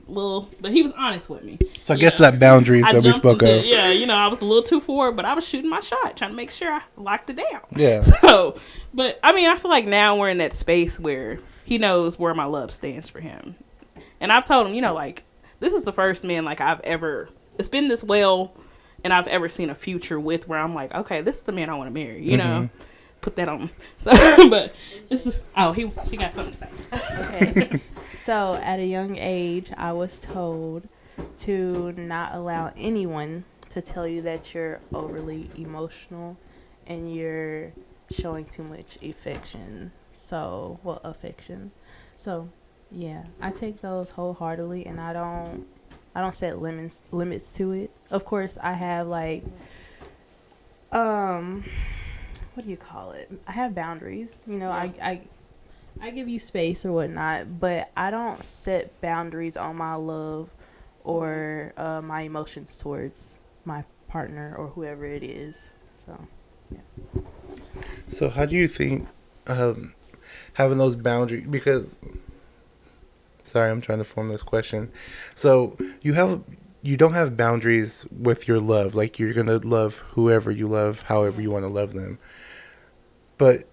but he was honest with me. So I guess that boundaries that we spoke of. Yeah, I was a little too forward, but I was shooting my shot, trying to make sure I locked it down. Yeah. So, but I mean, I feel like now we're in that space where he knows where my love stands for him. And I've told him, like, this is the first man, like, it's been this well, and I've ever seen a future with, where I'm like, okay, this is the man I want to marry, Put that on. So, but it's just, she got something to say. Okay. So at a young age, I was told to not allow anyone to tell you that you're overly emotional and you're showing too much affection. So, yeah, I take those wholeheartedly, and I don't set limits to it. Of course, I have like, what do you call it? I have boundaries. I give you space or whatnot, but I don't set boundaries on my love or my emotions towards my partner or whoever it is. So, yeah. So how do you think having those boundaries, because, sorry, I'm trying to form this question. So you don't have boundaries with your love. Like, you're going to love whoever you love, however you want to love them. But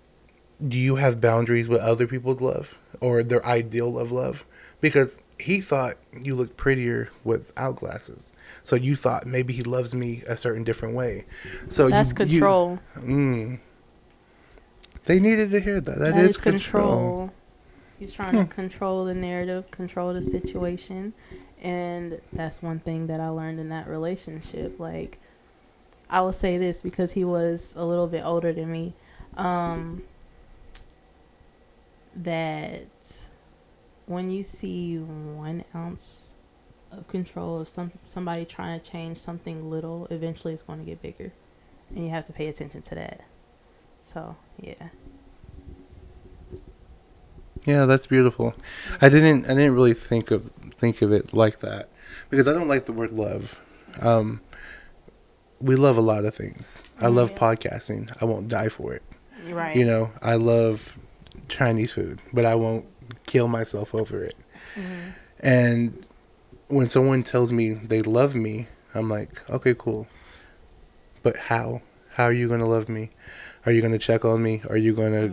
do you have boundaries with other people's love or their ideal of love? Because he thought you looked prettier without glasses. So you thought maybe he loves me a certain different way. So that's control. They needed to hear that. That is control. He's trying to control the narrative, control the situation. And that's one thing that I learned in that relationship. Like, I will say this because he was a little bit older than me. That when you see 1 ounce of control of somebody trying to change something little, eventually it's going to get bigger, and you have to pay attention to that. So yeah. Yeah, that's beautiful. I didn't really think of it like that, because I don't like the word love. We love a lot of things. I love podcasting. I won't die for it. Right. I love Chinese food, but I won't kill myself over it. Mm-hmm. And when someone tells me they love me, I'm like, okay, cool. But how? How are you going to love me? Are you going to check on me? Are you going to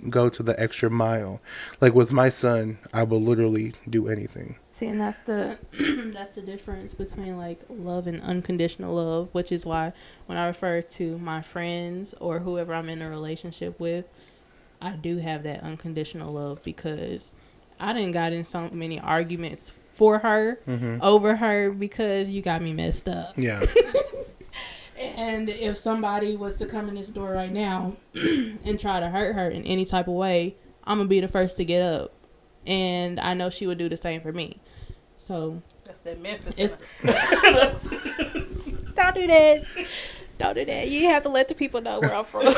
go to the extra mile? Like with my son, I will literally do anything. See, and that's the that's the difference between like love and unconditional love, which is why when I refer to my friends or whoever I'm in a relationship with, I do have that unconditional love, because I done got in so many arguments for her, over her, because you got me messed up. Yeah. And if somebody was to come in this door right now and try to hurt her in any type of way, I'm going to be the first to get up. And I know she would do the same for me. So that's that Memphis. Don't do that. Don't do that. You have to let the people know where I'm from.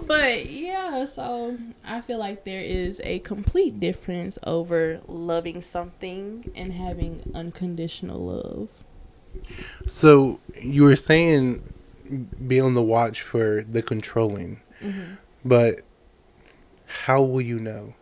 But yeah, so I feel like there is a complete difference over loving something and having unconditional love. So you were saying be on the watch for the controlling, but how will you know?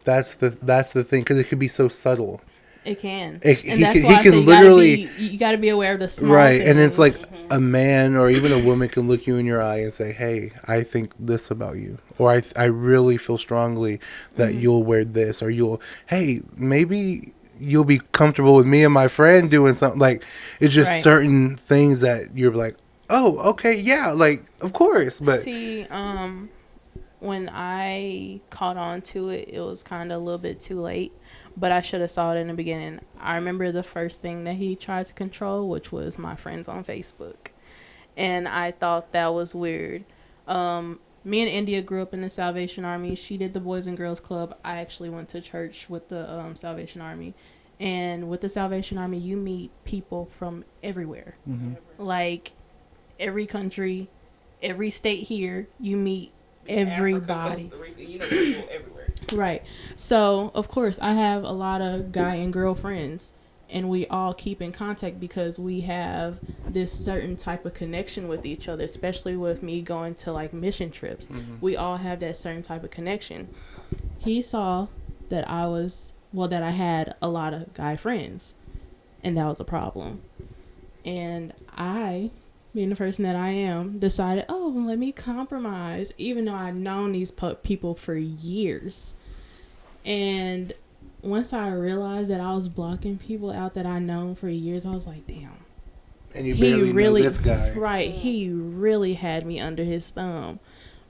That's the thing, because it could be so subtle. It can. And that's why I say you got to be aware of the small right, things. and it's like a man or even a woman can look you in your eye and say, "Hey, I think this about you," or "I really feel strongly that you'll wear this," or "Hey, maybe you'll be comfortable with me and my friend doing something. Like, it's just Right. certain things that you're like, oh, okay, yeah, like, of course. But See, when I caught on to it, it was kind of a little bit too late. But I should have saw it in the beginning. I remember the first thing that he tried to control, which was my friends on Facebook. And I thought that was weird. Me and India grew up in the Salvation Army. She did the Boys and Girls Club. I actually went to church with the Salvation Army. And with the Salvation Army, you meet people from everywhere. Like, every country, every state here, you meet everybody. Africa, Costa Rica, you know, people everywhere. Right. So, of course, I have a lot of guy and girl friends, and we all keep in contact because we have this certain type of connection with each other, especially with me going to like mission trips. We all have that certain type of connection. He saw that that I had a lot of guy friends, and that was a problem. And I, being the person that I am, decided, let me compromise, even though I've known these people for years. And once I realized that I was blocking people out that I known for years, I was like, damn. and you barely know this guy. Right, he really had me under his thumb.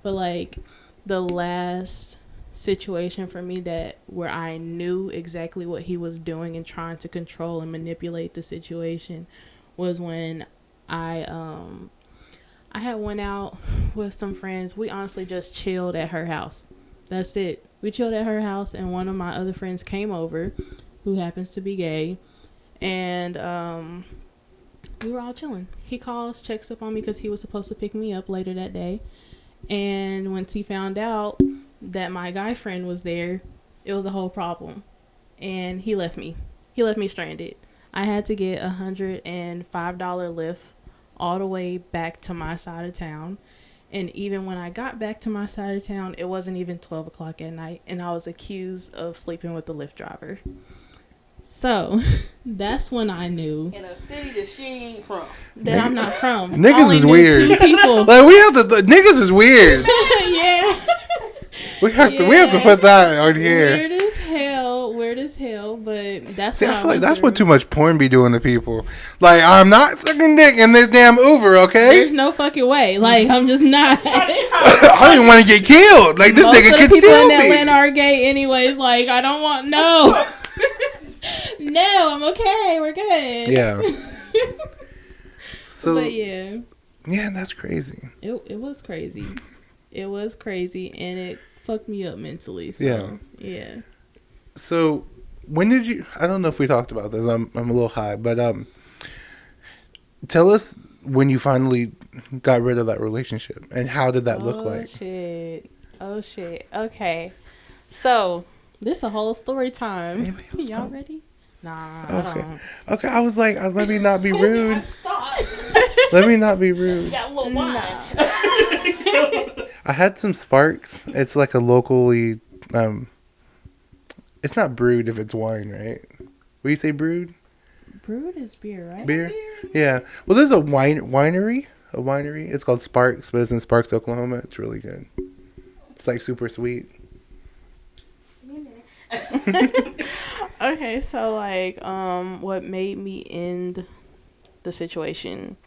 But like the last situation for me where I knew exactly what he was doing and trying to control and manipulate the situation was when I had went out with some friends. We honestly just chilled at her house. That's it. We chilled at her house, and one of my other friends came over, who happens to be gay, and we were all chilling. He calls, checks up on me because he was supposed to pick me up later that day, and once he found out that my guy friend was there, it was a whole problem, and he left me. He left me stranded. I had to get $105 lift all the way back to my side of town. And even when I got back to my side of town, it wasn't even 12 o'clock at night. And I was accused of sleeping with the Lyft driver. So, that's when I knew. In a city that she ain't from. That I'm not from. Niggas is knew weird. 2 people. Like, we have to, niggas is weird. Yeah. We have to put that on here. Weird as hell, but that's See, what I feel like that's through. what too much porn be doing to people. Like, I'm not sucking dick in this damn Uber, okay? There's no fucking way. Like, I'm just not. I don't even want to get killed. Like, this Most nigga of the can people steal in me. Atlanta are gay anyways. Like, I don't want, no. No, I'm okay. We're good. Yeah. So, But yeah, that's crazy. it was crazy. It was crazy, and it fucked me up mentally. So, yeah. So, when did you? I don't know if we talked about this. I'm a little high, but tell us when you finally got rid of that relationship, and how did that look like? Oh shit. Okay. So this a whole story time. Maybe it was Y'all fun. ready? Nah, I Okay. don't. Okay, I was like, let me not be rude. Let me not be rude. Got a little wine. I had some Sparks. It's like a locally, it's not brewed if it's wine, right? What do you say, brewed? Brewed is beer, right? Beer? Yeah. Well, there's a winery. It's called Sparks, but it's in Sparks, Oklahoma. It's really good. It's like super sweet. Okay, so like, what made me end the situation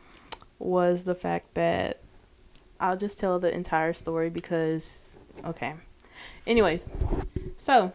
was the fact that I'll just tell the entire story because, okay. Anyways, so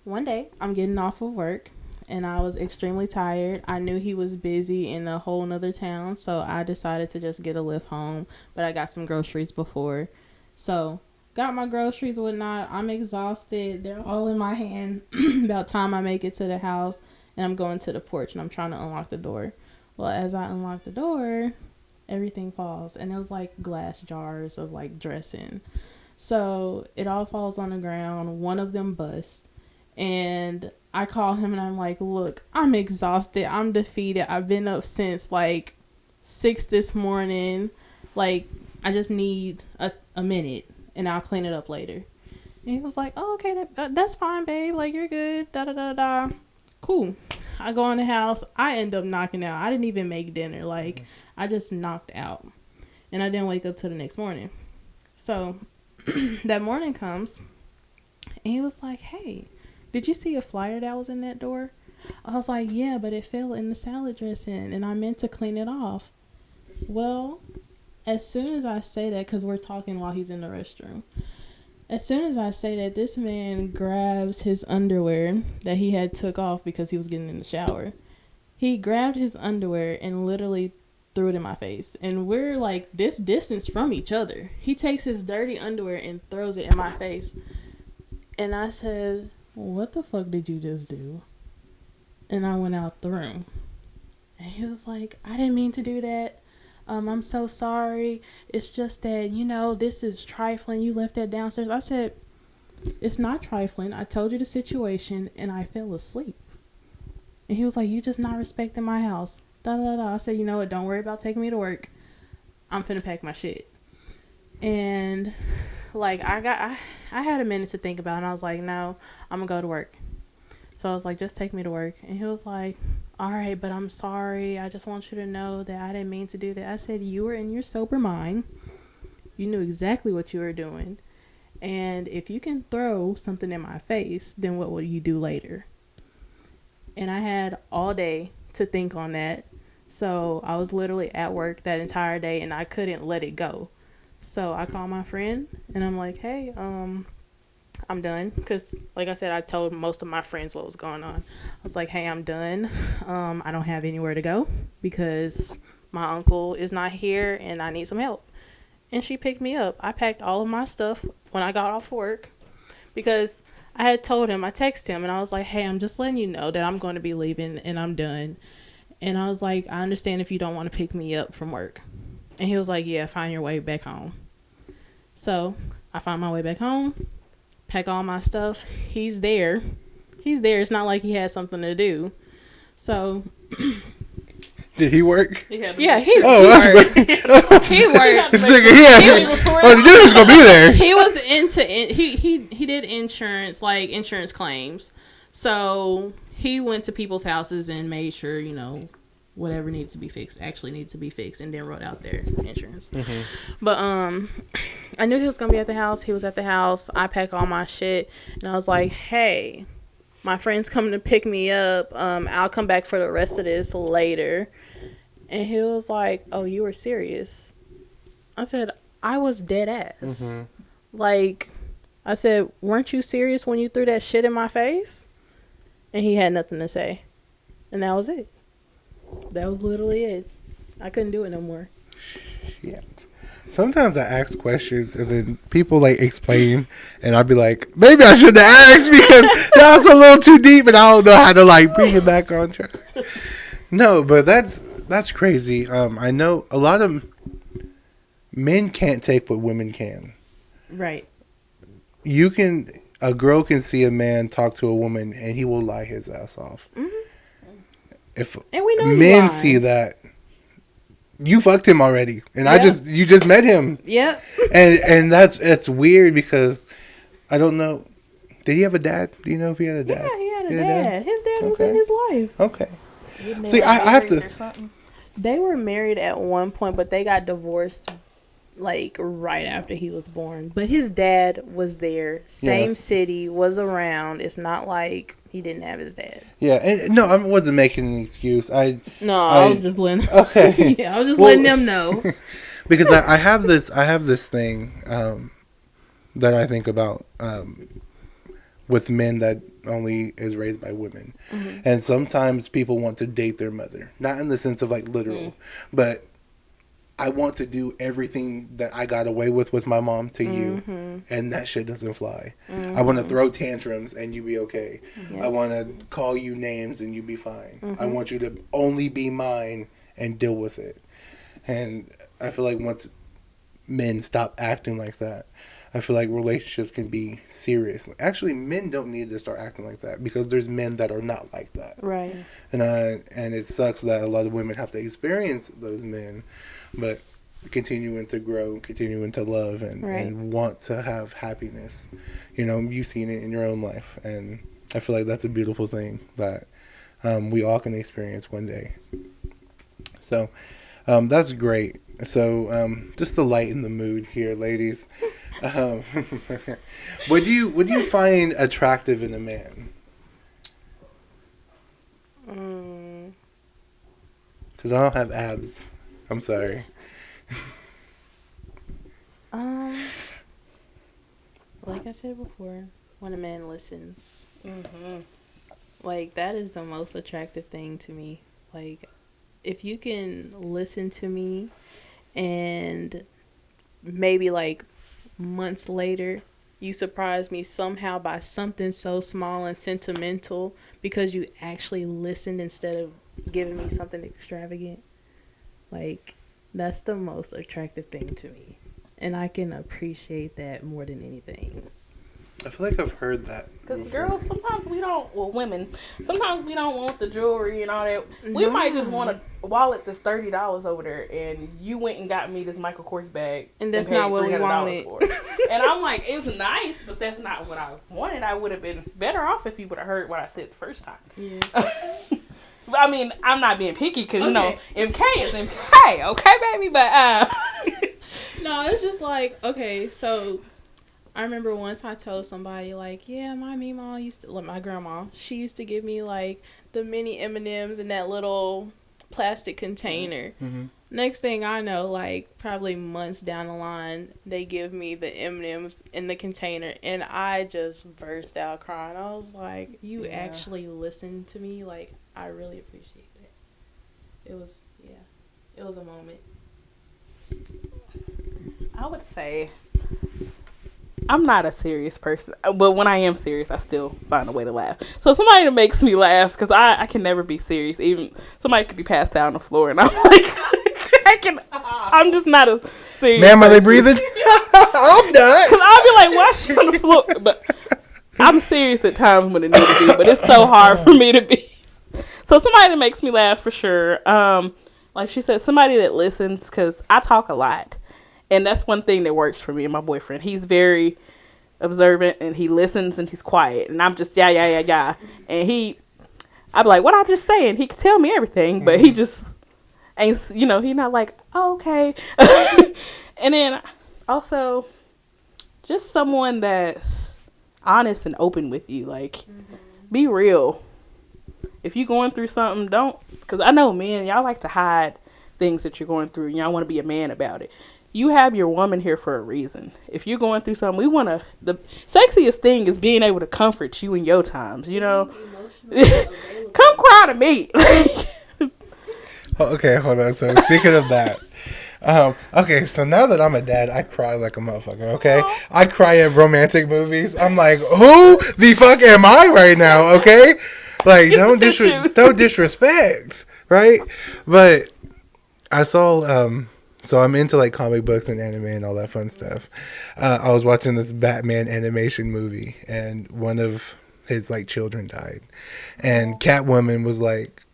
one day I'm getting off of work and I was extremely tired. I knew he was busy in a whole nother town, so I decided to just get a lift home, but I got some groceries before. So got my groceries and whatnot. I'm exhausted. They're all in my hand. About time I make it to the house, and I'm going to the porch, and I'm trying to unlock the door. Well, as I unlock the door, everything falls, and it was like glass jars of like dressing. So it all falls on the ground. One of them busts, and I call him, and I'm like, look, I'm exhausted. I'm defeated. I've been up since like 6 this morning. Like, I just need a minute. And I'll clean it up later. And he was like, oh, okay, that's fine, babe. Like, you're good. Da-da-da-da. Cool. I go in the house. I end up knocking out. I didn't even make dinner. Like, I just knocked out. And I didn't wake up till the next morning. So, that morning comes. And he was like, hey, did you see a flyer that was in that door? I was like, yeah, but it fell in the salad dressing, and I meant to clean it off. Well, as soon as I say that, because we're talking while he's in the restroom, as soon as I say that, this man grabs his underwear that he had took off because he was getting in the shower. He grabbed his underwear and literally threw it in my face. And we're like this distance from each other. He takes his dirty underwear and throws it in my face. And I said, what the fuck did you just do? And I went out the room. And he was like, I didn't mean to do that. I'm so sorry. It's just that, this is trifling. You left that downstairs. I said, it's not trifling. I told you the situation and I fell asleep. And he was like, you just not respecting my house. Da da da. I said, you know what? Don't worry about taking me to work. I'm finna pack my shit. And like I had a minute to think about it, and I was like, no, I'm gonna go to work. So I was like, just take me to work. And he was like, all right, but I'm sorry. I just want you to know that I didn't mean to do that. I said, you were in your sober mind. You knew exactly what you were doing. And if you can throw something in my face, then what will you do later? And I had all day to think on that. So I was literally at work that entire day, and I couldn't let it go. So I called my friend, and I'm like, hey, I'm done. Because, like I said, I told most of my friends what was going on. I was like, hey, I'm done. I don't have anywhere to go because my uncle is not here, and I need some help. And she picked me up. I packed all of my stuff when I got off work because I had told him, I texted him, and I was like, hey, I'm just letting you know that I'm going to be leaving, and I'm done. And I was like, I understand if you don't want to pick me up from work. And he was like, yeah, find your way back home. So I found my way back home, pack all my stuff. He's there. It's not like he had something to do. So did he work? Yeah, he worked. He worked. This nigga here. The dude was gonna be there. He was he did insurance claims. So he went to people's houses and made sure, whatever needs to be fixed actually needs to be fixed, and then wrote out their insurance. Mm-hmm. But I knew he was gonna be at the house. He was at the house. I packed all my shit, and I was like, hey, my friend's coming to pick me up. I'll come back for the rest of this later. And he was like, oh, you were serious? I said, I was dead ass. Mm-hmm. Like, I said, weren't you serious when you threw that shit in my face? And he had nothing to say. And that was it. That was literally it. I couldn't do it no more. Yeah. Sometimes I ask questions and then people explain, and I'd be like, maybe I shouldn't have asked because that was a little too deep and I don't know how to bring it back on track. No, but that's crazy. I know a lot of men can't take what women can. Right. A girl can see a man talk to a woman and he will lie his ass off. Mm-hmm. And we know men see that, you fucked him already, and you just met him. Yeah. And it's weird because I don't know. Did he have a dad? Do you know if he had a dad? Yeah, he had a dad. His dad was in his life. Okay. See, I have to. They were married at one point, but they got divorced right after he was born. But his dad was there, same city, was around. It's not like he didn't have his dad. Yeah, and no, I wasn't making an excuse. I was just letting. Okay. Yeah, I was just letting them know. Because I have this thing that I think about with men that only is raised by women, mm-hmm. and sometimes people want to date their mother, not in the sense of literal, but I want to do everything that I got away with my mom to you, mm-hmm. and that shit doesn't fly. Mm-hmm. I want to throw tantrums and you be okay. Yep. I want to call you names and you be fine. Mm-hmm. I want you to only be mine and deal with it. And I feel like once men stop acting like that, I feel like relationships can be serious. Actually, men don't need to start acting like that because there's men that are not like that. Right. And it sucks that a lot of women have to experience those men, but continuing to grow, continuing to love, and want to have happiness. You've seen it in your own life, and I feel like that's a beautiful thing that we all can experience one day. So that's great. So just to lighten the mood here, ladies, what do you find attractive in a man? Because I don't have abs. I'm sorry. Like I said before, when a man listens, Mm-hmm. like that is the most attractive thing to me. Like, if you can listen to me, and maybe like months later, you surprise me somehow by something so small and sentimental because you actually listened instead of giving me something extravagant. Like, that's the most attractive thing to me. And I can appreciate that more than anything. I feel like I've heard that. Because before. girls, sometimes we don't, well, women, sometimes we don't want the jewelry and all that. We might just want a wallet that's $30 over there, and you went and got me this Michael Kors bag. And that's paid not what we $300 wanted. for it. And I'm like, it's nice, but that's not what I wanted. I would have been better off if you would have heard what I said the first time. Yeah. I mean, I'm not being picky because, Okay. you know, MK is MK, okay, baby? But, No, it's just like, okay, so I remember once I told somebody, like, yeah, my meemaw used to, like, my grandma, she used to give me, like, the mini M&Ms in that little plastic container. Mm-hmm. Next thing I know, like, probably months down the line, they give me the M&Ms in the container, and I just burst out crying. I was like, you actually listened to me? Like, I really appreciate that. It was a moment. I would say I'm not a serious person, but when I am serious, I still find a way to laugh. So somebody that makes me laugh, because I can never be serious. Even somebody could be passed out on the floor, and I'm like, I'm just not a serious Ma'am, are they person. breathing? I'm done. Because I'll be like, why she on the floor? But I'm serious at times when it needs to be, but it's so hard for me to be. So somebody that makes me laugh for sure. Like she said, somebody that listens, because I talk a lot. And that's one thing that works for me and my boyfriend. He's very observant, and he listens, and he's quiet. And I'm just, yeah. And I'd be like, what I'm just saying? He could tell me everything, but he just ain't, you know, he not like, oh, okay. And then also just someone that's honest and open with you. Like, be real. If you're going through something, don't, because I know men, y'all like to hide things that you're going through, and y'all want to be a man about it. You have your woman here for a reason. If you're going through something, the sexiest thing is being able to comfort you in your times, you know? Come cry to me. Okay, hold on. So speaking of that, okay, so now that I'm a dad, I cry like a motherfucker, okay? I cry at romantic movies. I'm like, who the fuck am I right now, okay? Like, don't disrespect, right? But I saw, so I'm into like comic books and anime and all that fun stuff. I was watching this Batman animation movie, and one of his like children died, and Catwoman was like,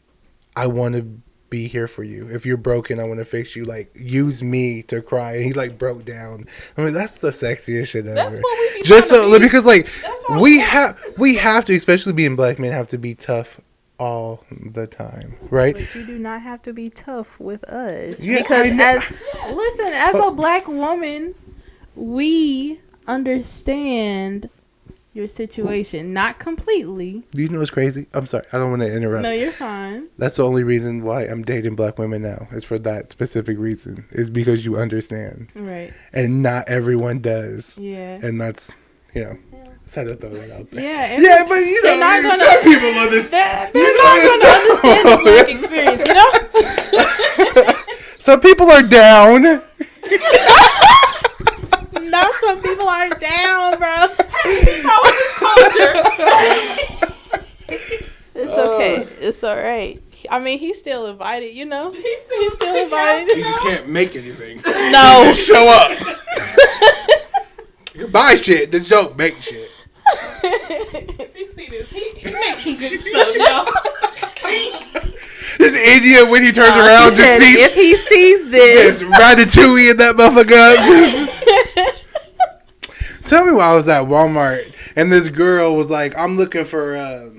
I want to be here for you. If you're broken, I want to fix you. Like, use me to cry. And he like broke down. I mean, that's the sexiest shit ever. That's what we be Just trying so to be. because like we have to, especially being black men, have to be tough all the time, right? But you do not have to be tough with us. Yeah, because I know. as a black woman, we understand your situation. Not completely. Do you know what's crazy? I'm sorry, I don't want to interrupt. No, you're fine. That's the only reason why I'm dating black women now. It's for that specific reason. Is because you understand. Right. And not everyone does. Yeah. And that's, you know, sad to throw that out there. Yeah. Yeah, but you know, they're not gonna- some people understand. They're not going to understand the black experience, you know? Some people are down. No, some people are down, bro. It's okay. It's all right. I mean, he's still invited, you know? He's still invited. You just can't make anything. No. You just show up. You can buy shit, then don't make shit. You see this? He makes some good stuff, y'all. This idiot, when he turns around, just sees if he sees this. Ratatouille and that motherfucker up. Tell me why I was at Walmart and this girl was like, I'm looking for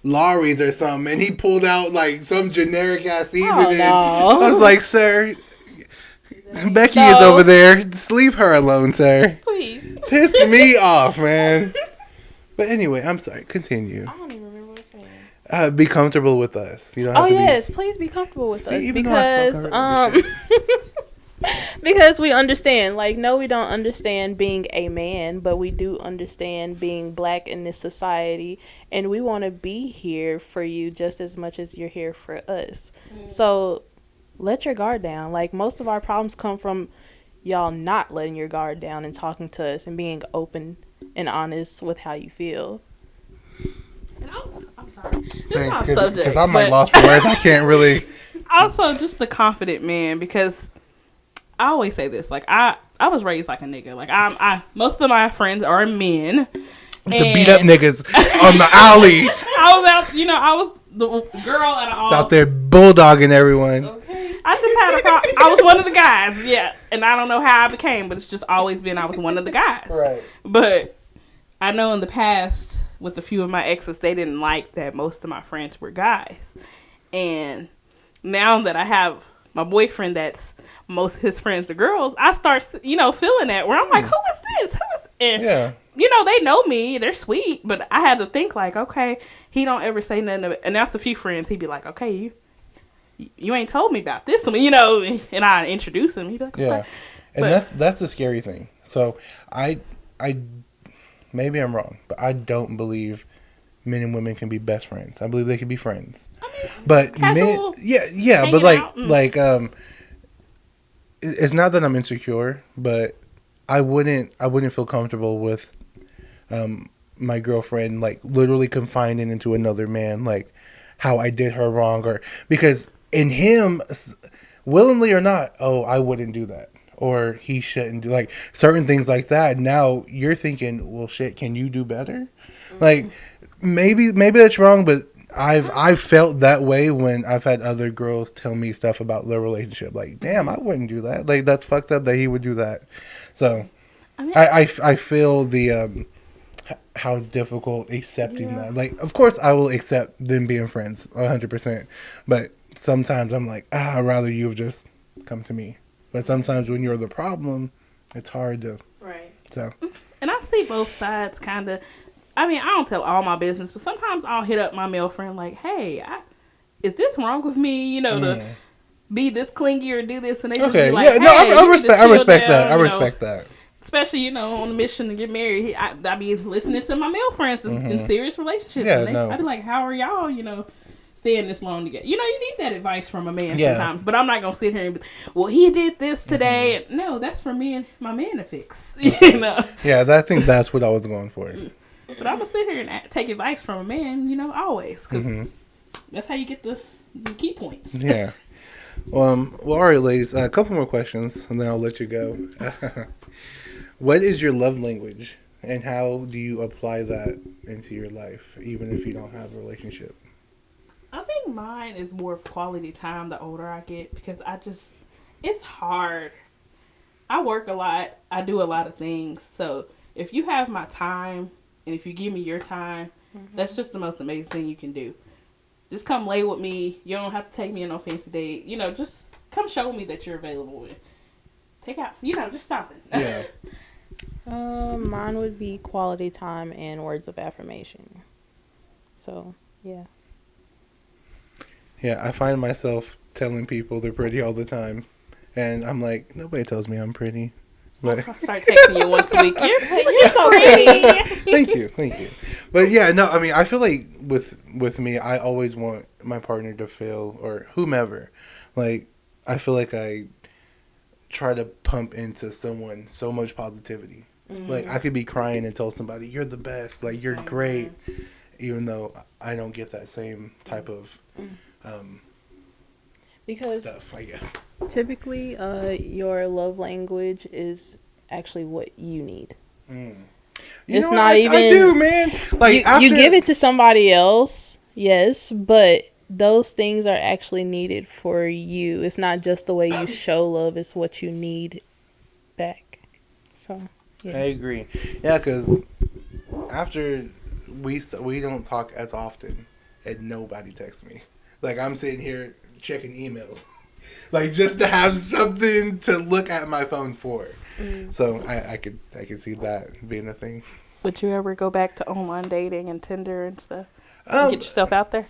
Lawry's or something, and he pulled out like some generic ass seasoning. Oh, no. I was like, sir, Becky is over there. Just leave her alone, sir. Please. Pissed me off, man. But anyway, I'm sorry. Continue. I don't even remember what I was saying. Be comfortable with us. You don't have Oh to yes, please be comfortable with us even though I because spoke already, because we understand. Like, no, we don't understand being a man, but we do understand being black in this society, and we want to be here for you just as much as you're here for us. So let your guard down. Like, most of our problems come from y'all not letting your guard down and talking to us and being open and honest with how you feel. And I'm sorry. This is Thanks, off subject. because I'm like but lost for words. I can't really. also, just a confident man, because I always say this. Like, I was raised like a nigga. Like, I most of my friends are men. To beat up niggas on the alley. I was out, I was the girl at all. Out there bulldogging everyone. Okay. I just had a problem. I was one of the guys, yeah. And I don't know how I became, but it's just always been I was one of the guys. Right. But I know in the past, with a few of my exes, they didn't like that most of my friends were guys. And now that I have my boyfriend that's most of his friends are girls, I start, feeling that where I'm like, who is this? Who is this? And, Yeah. they know me. They're sweet. But I had to think like, okay, he don't ever say nothing. And that's a few friends. He'd be like, okay, you ain't told me about this one, and I introduce him. He'd be like, okay. Yeah. And that's the scary thing. So I maybe I'm wrong, but I don't believe men and women can be best friends. I believe they can be friends. I mean, But casual yeah, but hanging out. it's not that I'm insecure, but I wouldn't feel comfortable with my girlfriend like literally confining into another man, like how I did her wrong, or because in him, willingly or not, I wouldn't do that, or he shouldn't do like certain things like that. Now you're thinking, well, shit, can you do better? Like maybe that's wrong, but I've felt that way when I've had other girls tell me stuff about their relationship. Like, damn, I wouldn't do that. Like, that's fucked up that he would do that. So, I feel the how it's difficult accepting that. Like, of course, I will accept them being friends 100%. But sometimes I'm like, I'd rather you have just come to me. But sometimes when you're the problem, it's hard to. Right. So. And I see both sides kind of. I mean, I don't tell all my business, but sometimes I'll hit up my male friend like, hey, is this wrong with me, to be this clingy or do this? And they just be like, yeah, no, hey, I respect down, that. I respect that. Especially, on a mission to get married. I be listening to my male friends in serious relationships. Yeah, and I be like, how are y'all, staying this long together? You need that advice from a man sometimes. But I'm not going to sit here and be, well, he did this today. Mm-hmm. No, that's for me and my man to fix. Yeah, I think that's what I was going for. But I'm going to sit here and take advice from a man, always. Because that's how you get the key points. Yeah. Well, all right, ladies. A couple more questions, and then I'll let you go. What is your love language, and how do you apply that into your life, even if you don't have a relationship? I think mine is more of quality time the older I get, because it's hard. I work a lot. I do a lot of things. So if you have my time, and if you give me your time, that's just the most amazing thing you can do. Just come lay with me. You don't have to take me on no fancy date. Just come show me that you're available. And take out, just something. Yeah. Mine would be quality time and words of affirmation. So, yeah. Yeah, I find myself telling people they're pretty all the time. And I'm like, nobody tells me I'm pretty. But I'll start texting you once a week. You're so pretty. Thank you. But yeah, no, I mean, I feel like with me, I always want my partner to feel, or whomever, like, I feel like I try to pump into someone so much positivity. Mm-hmm. Like, I could be crying and tell somebody, you're the best, like, you're great, even though I don't get that same type of because stuff, I guess. Typically, your love language is actually what you need. It's not even. I do, man. Like, you give it to somebody else, yes, but those things are actually needed for you. It's not just the way you show love; it's what you need back. So, yeah. I agree. Yeah, because after we don't talk as often, and nobody texts me. Like, I'm sitting here checking emails, like, just to have something to look at my phone for. So I could see that being a thing. Would you ever go back to online dating and Tinder and stuff? Get yourself out there?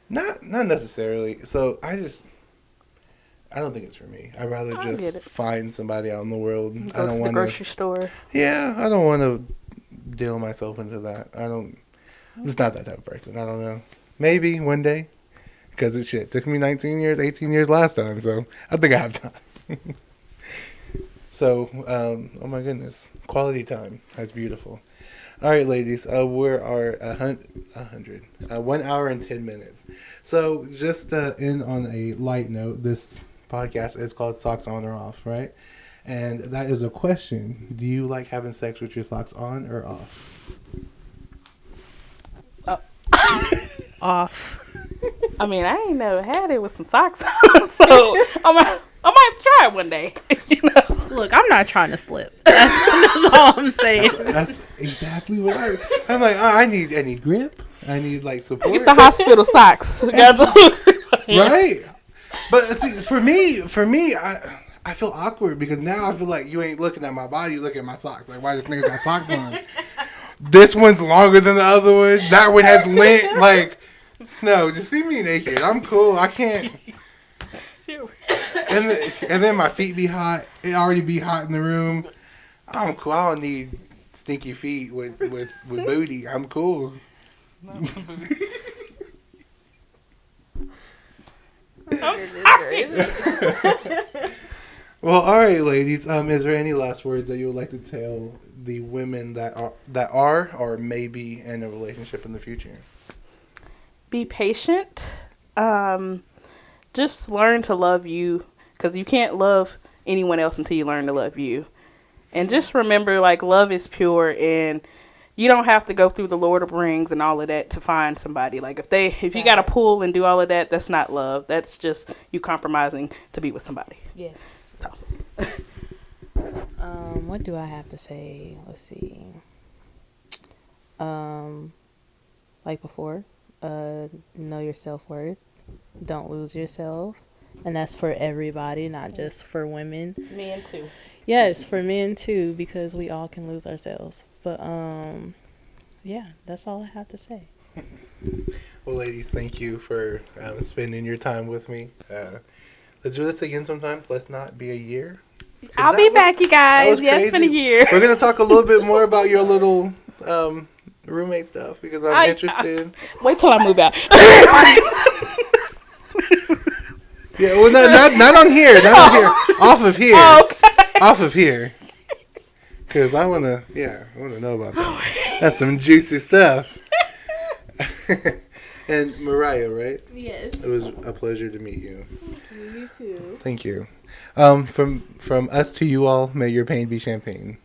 Not necessarily. So I don't think it's for me. I'd rather I get just it. find somebody out in the world. Go I don't to the want grocery store. Yeah, I don't want to deal myself into that. I'm just not that type of person. I don't know. Maybe one day. Because it took me 19 years, 18 years last time. So I think I have time. So, oh my goodness. Quality time. That's beautiful. All right, ladies. We're 1 hour and 10 minutes. So just to end on a light note, this podcast is called Socks On or Off, right? And that is a question. Do you like having sex with your socks on or off? Off. I mean, I ain't never had it with some socks on, so I might try it one day. You know, Look, I'm not trying to slip. That's all I'm saying. That's exactly what I'm like. Oh, I need grip. I need like support. get the hospital socks. Right? But see, for me, I feel awkward because now I feel like you ain't looking at my body, you looking at my socks. Like, why this nigga got socks on? This one's longer than the other one. That one has length. Like, no, just see me naked. I'm cool. I can't. And then my feet be hot. It already be hot in the room. I'm cool. I don't need stinky feet with booty. I'm cool. Well, all right, ladies. Is there any last words that you would like to tell the women that are or may be in a relationship in the future? Be patient. Just learn to love you, because you can't love anyone else until you learn to love you. And just remember, like, love is pure, and you don't have to go through the Lord of Rings and all of that to find somebody. Like, if you got to pull and do all of that, that's not love. That's just you compromising to be with somebody. Yes. So. What do I have to say? Let's see. Like before, know your self-worth. Don't lose yourself. And that's for everybody, not just for women. Men too. Yes, for men too, because we all can lose ourselves. But yeah, that's all I have to say. Well, ladies, thank you for spending your time with me. Let's do this again sometime. Let's not be a year. I'll be back, you guys. Yeah, it's been a year. We're gonna talk a little bit more about your little roommate stuff because I'm interested. Wait till I move out. Yeah, well, not on here. Not on here. Off of here. Oh, okay. Off of here. Because I want to know about that. That's some juicy stuff. And Mariah, right? Yes. It was a pleasure to meet you. You too. Thank you. From us to you all, may your pain be champagne.